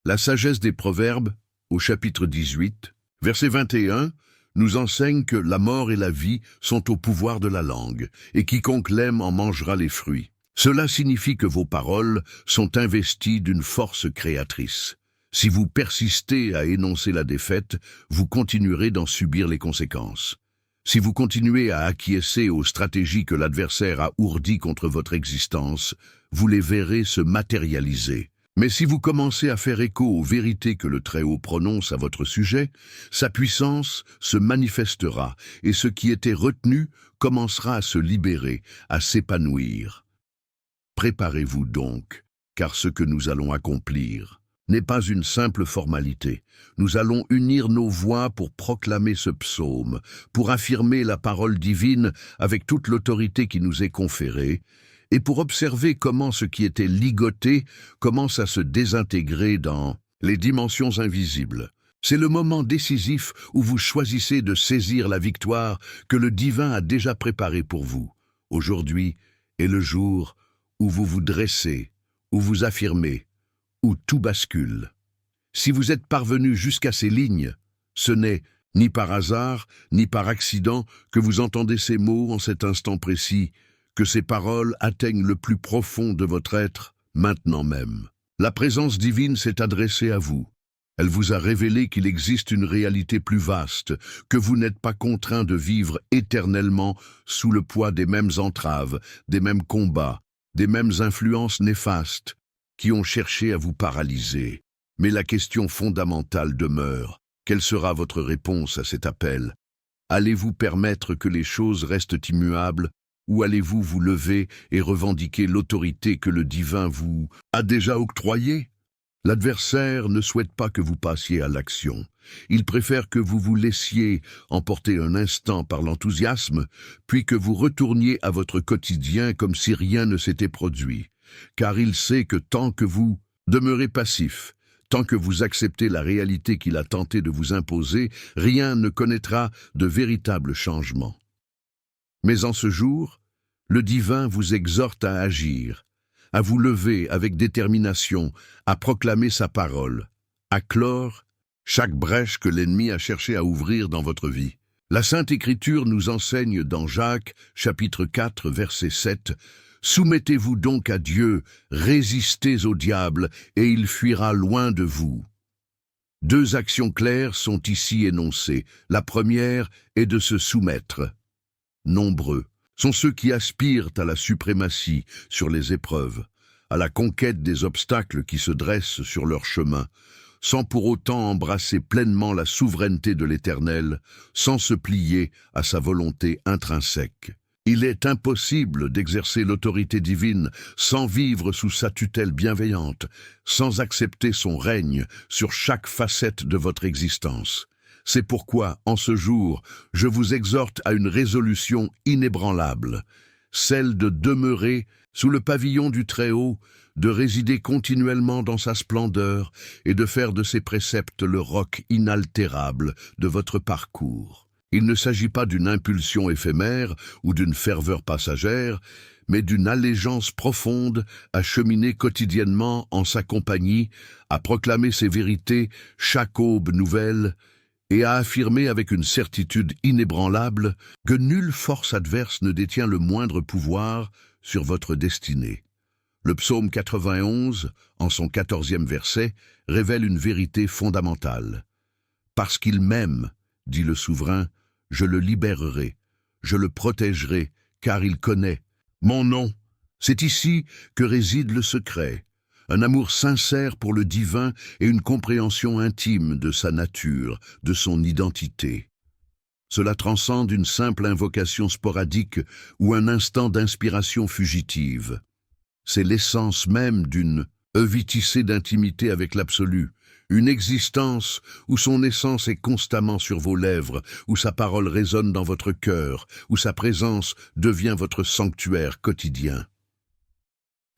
La sagesse des Proverbes, au chapitre 18, verset 21, nous enseigne que la mort et la vie sont au pouvoir de la langue, et quiconque l'aime en mangera les fruits. Cela signifie que vos paroles sont investies d'une force créatrice. Si vous persistez à énoncer la défaite, vous continuerez d'en subir les conséquences. Si vous continuez à acquiescer aux stratégies que l'adversaire a ourdies contre votre existence, vous les verrez se matérialiser. Mais si vous commencez à faire écho aux vérités que le Très-Haut prononce à votre sujet, sa puissance se manifestera et ce qui était retenu commencera à se libérer, à s'épanouir. Préparez-vous donc, car ce que nous allons accomplir n'est pas une simple formalité. Nous allons unir nos voix pour proclamer ce psaume, pour affirmer la parole divine avec toute l'autorité qui nous est conférée, et pour observer comment ce qui était ligoté commence à se désintégrer dans les dimensions invisibles. C'est le moment décisif où vous choisissez de saisir la victoire que le divin a déjà préparée pour vous. Aujourd'hui est le jour où vous vous dressez, où vous affirmez, où tout bascule. Si vous êtes parvenu jusqu'à ces lignes, ce n'est ni par hasard, ni par accident que vous entendez ces mots en cet instant précis, que ces paroles atteignent le plus profond de votre être, maintenant même. La présence divine s'est adressée à vous. Elle vous a révélé qu'il existe une réalité plus vaste, que vous n'êtes pas contraint de vivre éternellement sous le poids des mêmes entraves, des mêmes combats, des mêmes influences néfastes qui ont cherché à vous paralyser. Mais la question fondamentale demeure. Quelle sera votre réponse à cet appel? Allez-vous permettre que les choses restent immuables ou allez-vous vous lever et revendiquer l'autorité que le divin vous a déjà octroyée? L'adversaire ne souhaite pas que vous passiez à l'action. Il préfère que vous vous laissiez emporter un instant par l'enthousiasme, puis que vous retourniez à votre quotidien comme si rien ne s'était produit. Car il sait que tant que vous demeurez passif, tant que vous acceptez la réalité qu'il a tenté de vous imposer, rien ne connaîtra de véritable changement. Mais en ce jour, le divin vous exhorte à agir, à vous lever avec détermination, à proclamer sa parole, à clore chaque brèche que l'ennemi a cherché à ouvrir dans votre vie. La Sainte Écriture nous enseigne dans Jacques, chapitre 4, verset 7, « Soumettez-vous donc à Dieu, résistez au diable, et il fuira loin de vous. » Deux actions claires sont ici énoncées. La première est de se soumettre. Nombreux sont ceux qui aspirent à la suprématie sur les épreuves, à la conquête des obstacles qui se dressent sur leur chemin, sans pour autant embrasser pleinement la souveraineté de l'Éternel, sans se plier à sa volonté intrinsèque. Il est impossible d'exercer l'autorité divine sans vivre sous sa tutelle bienveillante, sans accepter son règne sur chaque facette de votre existence. C'est pourquoi, en ce jour, je vous exhorte à une résolution inébranlable, celle de demeurer sous le pavillon du Très-Haut, de résider continuellement dans sa splendeur et de faire de ses préceptes le roc inaltérable de votre parcours. Il ne s'agit pas d'une impulsion éphémère ou d'une ferveur passagère, mais d'une allégeance profonde à cheminer quotidiennement en sa compagnie, à proclamer ses vérités chaque aube nouvelle, et à affirmer avec une certitude inébranlable que nulle force adverse ne détient le moindre pouvoir sur votre destinée. Le psaume 91, en son 14e verset, révèle une vérité fondamentale. « Parce qu'il m'aime, dit le souverain, je le libérerai, je le protégerai, car il connaît mon nom. » C'est ici que réside le secret. Un amour sincère pour le divin et une compréhension intime de sa nature, de son identité. Cela transcende une simple invocation sporadique ou un instant d'inspiration fugitive. C'est l'essence même d'une vie tissée d'intimité avec l'absolu, une existence où son essence est constamment sur vos lèvres, où sa parole résonne dans votre cœur, où sa présence devient votre sanctuaire quotidien.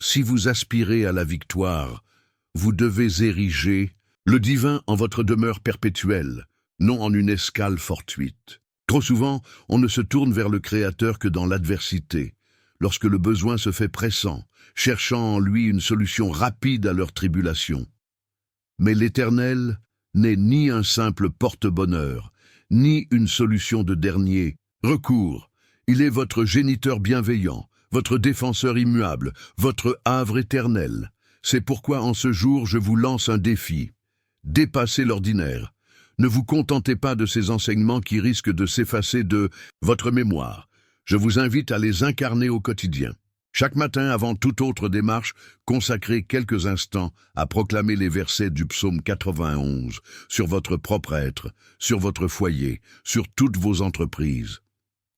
Si vous aspirez à la victoire, vous devez ériger le divin en votre demeure perpétuelle, non en une escale fortuite. Trop souvent, on ne se tourne vers le Créateur que dans l'adversité, lorsque le besoin se fait pressant, cherchant en lui une solution rapide à leur tribulation. Mais l'Éternel n'est ni un simple porte-bonheur, ni une solution de dernier recours. Il est votre géniteur bienveillant, votre défenseur immuable, votre havre éternel. C'est pourquoi en ce jour je vous lance un défi. Dépassez l'ordinaire. Ne vous contentez pas de ces enseignements qui risquent de s'effacer de votre mémoire. Je vous invite à les incarner au quotidien. Chaque matin, avant toute autre démarche, consacrez quelques instants à proclamer les versets du psaume 91 sur votre propre être, sur votre foyer, sur toutes vos entreprises.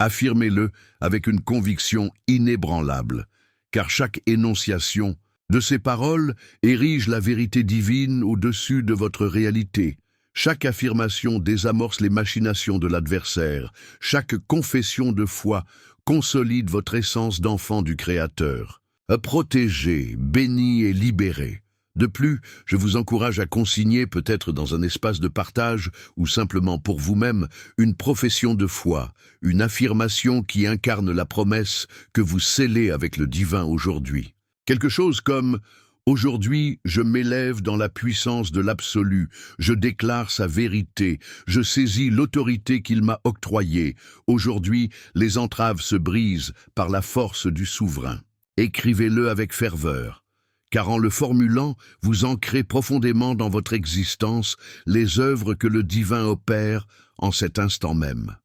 Affirmez-le avec une conviction inébranlable, car chaque énonciation de ces paroles érige la vérité divine au-dessus de votre réalité. Chaque affirmation désamorce les machinations de l'adversaire. Chaque confession de foi consolide votre essence d'enfant du Créateur. Protégé, béni et libéré. De plus, je vous encourage à consigner, peut-être dans un espace de partage ou simplement pour vous-même, une profession de foi, une affirmation qui incarne la promesse que vous scellez avec le divin aujourd'hui. Quelque chose comme « Aujourd'hui, je m'élève dans la puissance de l'absolu, je déclare sa vérité, je saisis l'autorité qu'il m'a octroyée. Aujourd'hui, les entraves se brisent par la force du souverain. » Écrivez-le avec ferveur, car en le formulant, vous ancrez profondément dans votre existence les œuvres que le divin opère en cet instant même.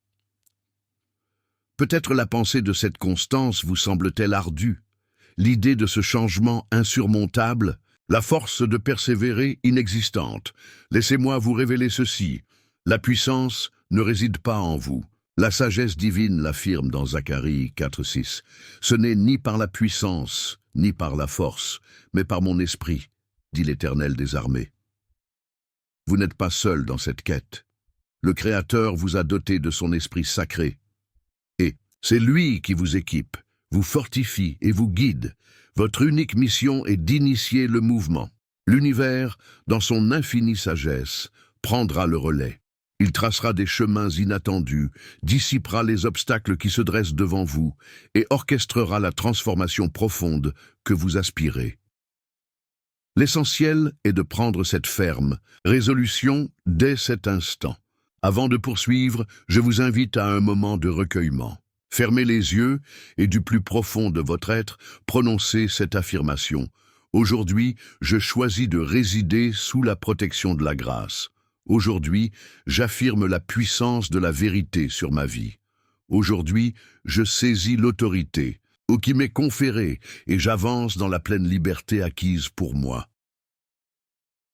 Peut-être la pensée de cette constance vous semble-t-elle ardue, l'idée de ce changement insurmontable, la force de persévérer inexistante. Laissez-moi vous révéler ceci. La puissance ne réside pas en vous. La sagesse divine l'affirme dans Zacharie 4,6. Ce n'est ni par la puissance, ni par la force, mais par mon esprit, dit l'Éternel des armées. Vous n'êtes pas seul dans cette quête. Le Créateur vous a doté de son esprit sacré. Et c'est lui qui vous équipe, vous fortifie et vous guide. Votre unique mission est d'initier le mouvement. L'univers, dans son infinie sagesse, prendra le relais. Il tracera des chemins inattendus, dissipera les obstacles qui se dressent devant vous et orchestrera la transformation profonde que vous aspirez. L'essentiel est de prendre cette ferme résolution dès cet instant. Avant de poursuivre, je vous invite à un moment de recueillement. Fermez les yeux et du plus profond de votre être, prononcez cette affirmation. Aujourd'hui, je choisis de résider sous la protection de la grâce. Aujourd'hui, j'affirme la puissance de la vérité sur ma vie. Aujourd'hui, je saisis l'autorité, qui m'est conférée, et j'avance dans la pleine liberté acquise pour moi.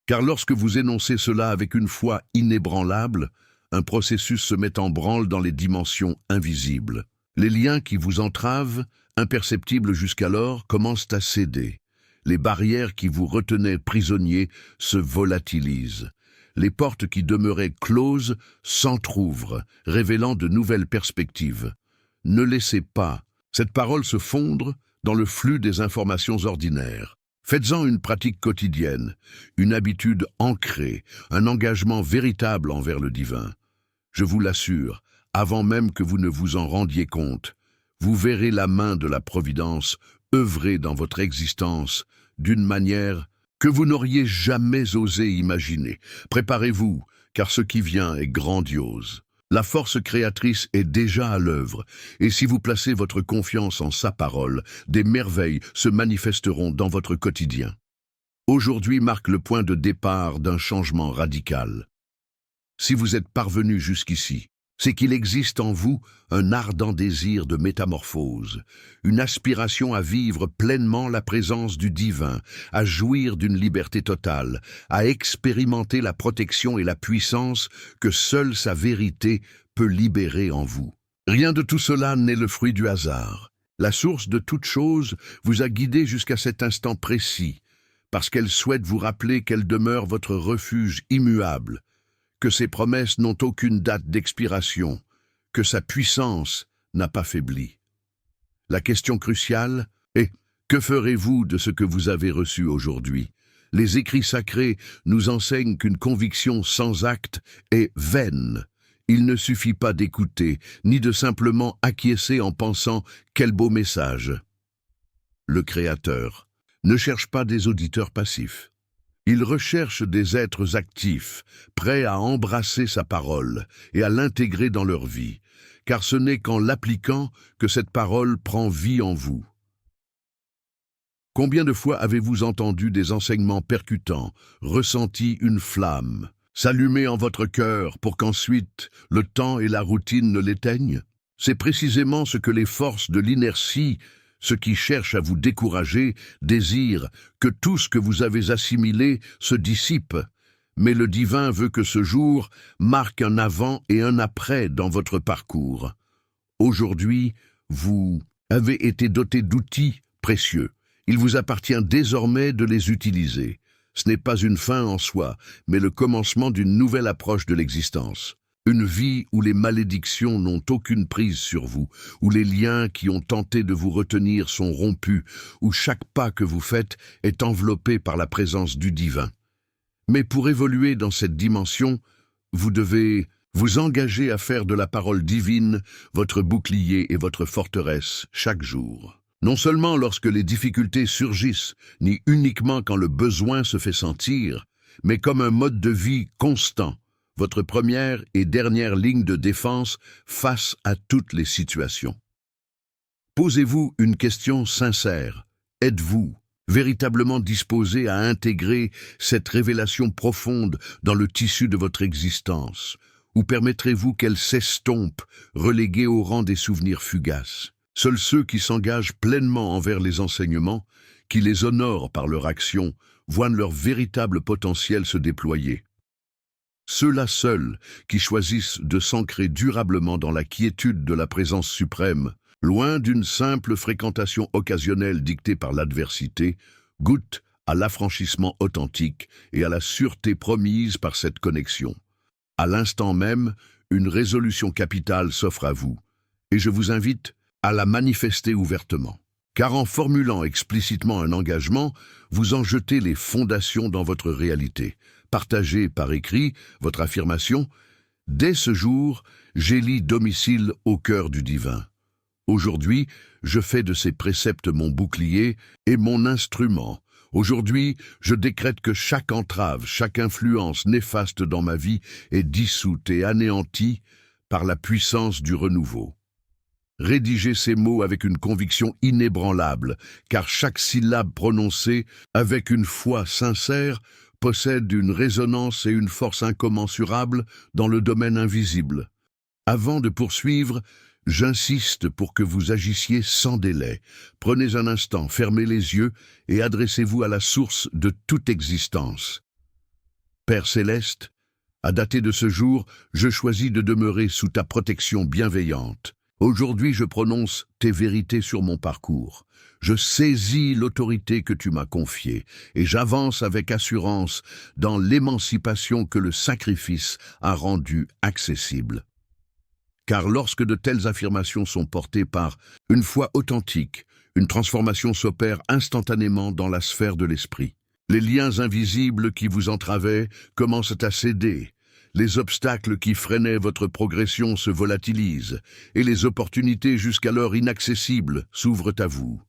Car lorsque vous énoncez cela avec une foi inébranlable, un processus se met en branle dans les dimensions invisibles. Les liens qui vous entravent, imperceptibles jusqu'alors, commencent à céder. Les barrières qui vous retenaient prisonniers se volatilisent. Les portes qui demeuraient closes s'entr'ouvrent, révélant de nouvelles perspectives. Ne laissez pas cette parole se fondre dans le flux des informations ordinaires. Faites-en une pratique quotidienne, une habitude ancrée, un engagement véritable envers le divin. Je vous l'assure, avant même que vous ne vous en rendiez compte, vous verrez la main de la Providence œuvrer dans votre existence d'une manière que vous n'auriez jamais osé imaginer. Préparez-vous, car ce qui vient est grandiose. La force créatrice est déjà à l'œuvre, et si vous placez votre confiance en sa parole, des merveilles se manifesteront dans votre quotidien. Aujourd'hui marque le point de départ d'un changement radical. Si vous êtes parvenu jusqu'ici, c'est qu'il existe en vous un ardent désir de métamorphose, une aspiration à vivre pleinement la présence du divin, à jouir d'une liberté totale, à expérimenter la protection et la puissance que seule sa vérité peut libérer en vous. Rien de tout cela n'est le fruit du hasard. La source de toute chose vous a guidé jusqu'à cet instant précis, parce qu'elle souhaite vous rappeler qu'elle demeure votre refuge immuable, que ses promesses n'ont aucune date d'expiration, que sa puissance n'a pas faibli. La question cruciale est « Que ferez-vous de ce que vous avez reçu aujourd'hui ?» Les écrits sacrés nous enseignent qu'une conviction sans acte est vaine. Il ne suffit pas d'écouter, ni de simplement acquiescer en pensant « Quel beau message !» Le Créateur ne cherche pas des auditeurs passifs. Il recherche des êtres actifs, prêts à embrasser sa parole et à l'intégrer dans leur vie, car ce n'est qu'en l'appliquant que cette parole prend vie en vous. Combien de fois avez-vous entendu des enseignements percutants, ressenti une flamme, s'allumer en votre cœur pour qu'ensuite le temps et la routine ne l'éteignent? C'est précisément ce que les forces de l'inertie, Ceux qui cherchent à vous décourager désirent que tout ce que vous avez assimilé se dissipe, mais le divin veut que ce jour marque un avant et un après dans votre parcours. Aujourd'hui, vous avez été doté d'outils précieux. Il vous appartient désormais de les utiliser. Ce n'est pas une fin en soi, mais le commencement d'une nouvelle approche de l'existence. Une vie où les malédictions n'ont aucune prise sur vous, où les liens qui ont tenté de vous retenir sont rompus, où chaque pas que vous faites est enveloppé par la présence du divin. Mais pour évoluer dans cette dimension, vous devez vous engager à faire de la parole divine votre bouclier et votre forteresse chaque jour. Non seulement lorsque les difficultés surgissent, ni uniquement quand le besoin se fait sentir, mais comme un mode de vie constant, votre première et dernière ligne de défense face à toutes les situations. Posez-vous une question sincère. Êtes-vous véritablement disposé à intégrer cette révélation profonde dans le tissu de votre existence, ou permettrez-vous qu'elle s'estompe, reléguée au rang des souvenirs fugaces? Seuls ceux qui s'engagent pleinement envers les enseignements, qui les honorent par leur action, voient leur véritable potentiel se déployer. Ceux-là seuls qui choisissent de s'ancrer durablement dans la quiétude de la présence suprême, loin d'une simple fréquentation occasionnelle dictée par l'adversité, goûtent à l'affranchissement authentique et à la sûreté promise par cette connexion. À l'instant même, une résolution capitale s'offre à vous, et je vous invite à la manifester ouvertement. Car en formulant explicitement un engagement, vous en jetez les fondations dans votre réalité. Partagez par écrit votre affirmation. Dès ce jour, j'élis domicile au cœur du divin. Aujourd'hui, je fais de ces préceptes mon bouclier et mon instrument. Aujourd'hui, je décrète que chaque entrave, chaque influence néfaste dans ma vie est dissoute et anéantie par la puissance du renouveau. Rédigez ces mots avec une conviction inébranlable, car chaque syllabe prononcée avec une foi sincère possède une résonance et une force incommensurables dans le domaine invisible. Avant de poursuivre, j'insiste pour que vous agissiez sans délai. Prenez un instant, fermez les yeux et adressez-vous à la source de toute existence. Père céleste, à dater de ce jour, je choisis de demeurer sous ta protection bienveillante. Aujourd'hui, je prononce tes vérités sur mon parcours. Je saisis l'autorité que tu m'as confiée et j'avance avec assurance dans l'émancipation que le sacrifice a rendue accessible. Car lorsque de telles affirmations sont portées par une foi authentique, une transformation s'opère instantanément dans la sphère de l'esprit. Les liens invisibles qui vous entravaient commencent à céder. Les obstacles qui freinaient votre progression se volatilisent, et les opportunités jusqu'alors inaccessibles s'ouvrent à vous.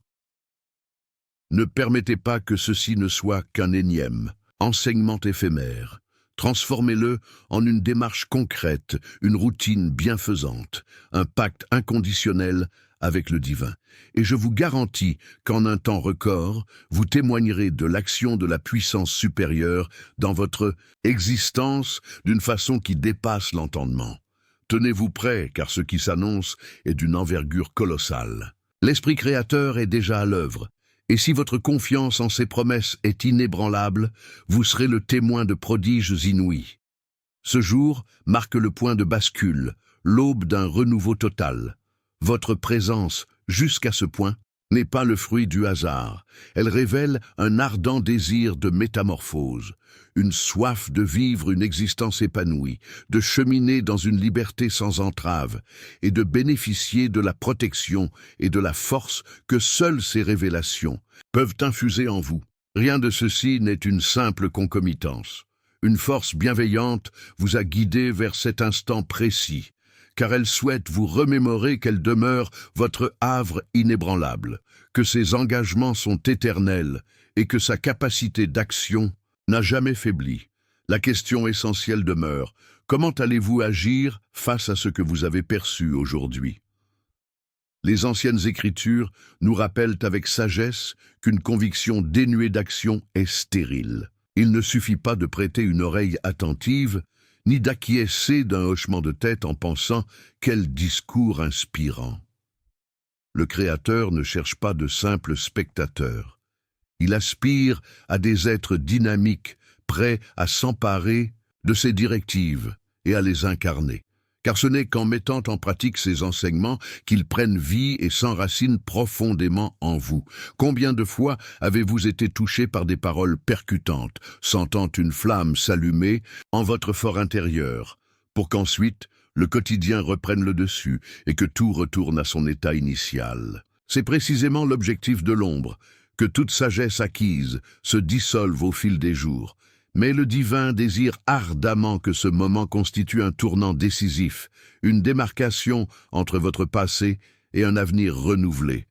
Ne permettez pas que ceci ne soit qu'un énième enseignement éphémère. Transformez-le en une démarche concrète, une routine bienfaisante, un pacte inconditionnel avec le divin. Et je vous garantis qu'en un temps record, vous témoignerez de l'action de la puissance supérieure dans votre existence d'une façon qui dépasse l'entendement. Tenez-vous prêts, car ce qui s'annonce est d'une envergure colossale. L'Esprit créateur est déjà à l'œuvre, et si votre confiance en ses promesses est inébranlable, vous serez le témoin de prodiges inouïs. Ce jour marque le point de bascule, l'aube d'un renouveau total. Votre présence, jusqu'à ce point, n'est pas le fruit du hasard. Elle révèle un ardent désir de métamorphose, une soif de vivre une existence épanouie, de cheminer dans une liberté sans entrave et de bénéficier de la protection et de la force que seules ces révélations peuvent infuser en vous. Rien de ceci n'est une simple concomitance. Une force bienveillante vous a guidé vers cet instant précis, car elle souhaite vous remémorer qu'elle demeure votre havre inébranlable, que ses engagements sont éternels et que sa capacité d'action n'a jamais faibli. La question essentielle demeure: comment allez-vous agir face à ce que vous avez perçu aujourd'hui? Les anciennes Écritures nous rappellent avec sagesse qu'une conviction dénuée d'action est stérile. Il ne suffit pas de prêter une oreille attentive, ni d'acquiescer d'un hochement de tête en pensant « quel discours inspirant ». Le Créateur ne cherche pas de simples spectateurs. Il aspire à des êtres dynamiques, prêts à s'emparer de ses directives et à les incarner. Car ce n'est qu'en mettant en pratique ces enseignements qu'ils prennent vie et s'enracinent profondément en vous. Combien de fois avez-vous été touché par des paroles percutantes, sentant une flamme s'allumer en votre fort intérieur, pour qu'ensuite le quotidien reprenne le dessus et que tout retourne à son état initial? C'est précisément l'objectif de l'ombre, que toute sagesse acquise se dissolve au fil des jours. Mais le divin désire ardemment que ce moment constitue un tournant décisif, une démarcation entre votre passé et un avenir renouvelé.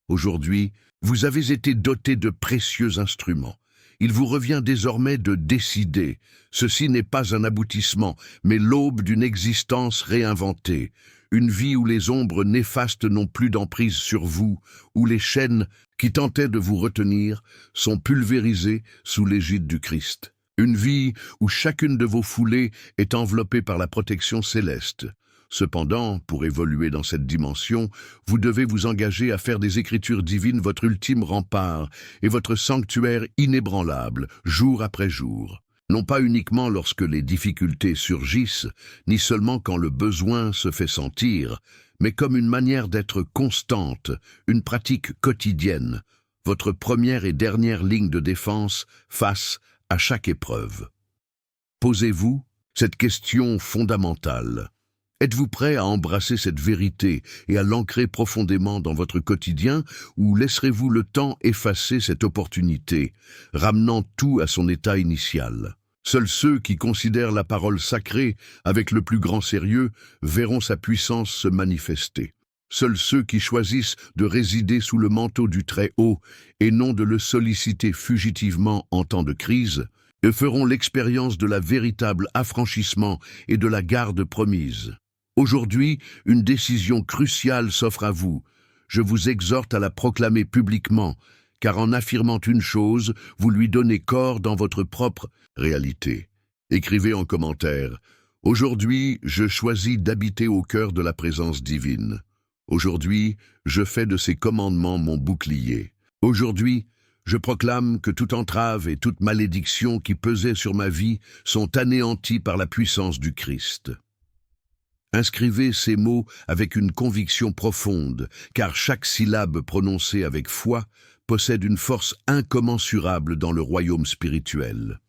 Aujourd'hui, vous avez été doté de précieux instruments. Il vous revient désormais de décider. Ceci n'est pas un aboutissement, mais l'aube d'une existence réinventée. Une vie où les ombres néfastes n'ont plus d'emprise sur vous, où les chaînes qui tentaient de vous retenir sont pulvérisées sous l'égide du Christ. Une vie où chacune de vos foulées est enveloppée par la protection céleste. Cependant, pour évoluer dans cette dimension, vous devez vous engager à faire des Écritures divines votre ultime rempart et votre sanctuaire inébranlable, jour après jour. Non pas uniquement lorsque les difficultés surgissent, ni seulement quand le besoin se fait sentir, mais comme une manière d'être constante, une pratique quotidienne, votre première et dernière ligne de défense face à chaque épreuve. Posez-vous cette question fondamentale. Êtes-vous prêt à embrasser cette vérité et à l'ancrer profondément dans votre quotidien, ou laisserez-vous le temps effacer cette opportunité, ramenant tout à son état initial? Seuls ceux qui considèrent la parole sacrée avec le plus grand sérieux verront sa puissance se manifester. Seuls ceux qui choisissent de résider sous le manteau du Très-Haut et non de le solliciter fugitivement en temps de crise, feront l'expérience de la véritable affranchissement et de la garde promise. Aujourd'hui, une décision cruciale s'offre à vous. Je vous exhorte à la proclamer publiquement, car en affirmant une chose, vous lui donnez corps dans votre propre réalité. Écrivez en commentaire « Aujourd'hui, je choisis d'habiter au cœur de la présence divine. Aujourd'hui, je fais de ses commandements mon bouclier. Aujourd'hui, je proclame que toute entrave et toute malédiction qui pesait sur ma vie sont anéanties par la puissance du Christ. » Inscrivez ces mots avec une conviction profonde, car chaque syllabe prononcée avec foi possède une force incommensurable dans le royaume spirituel.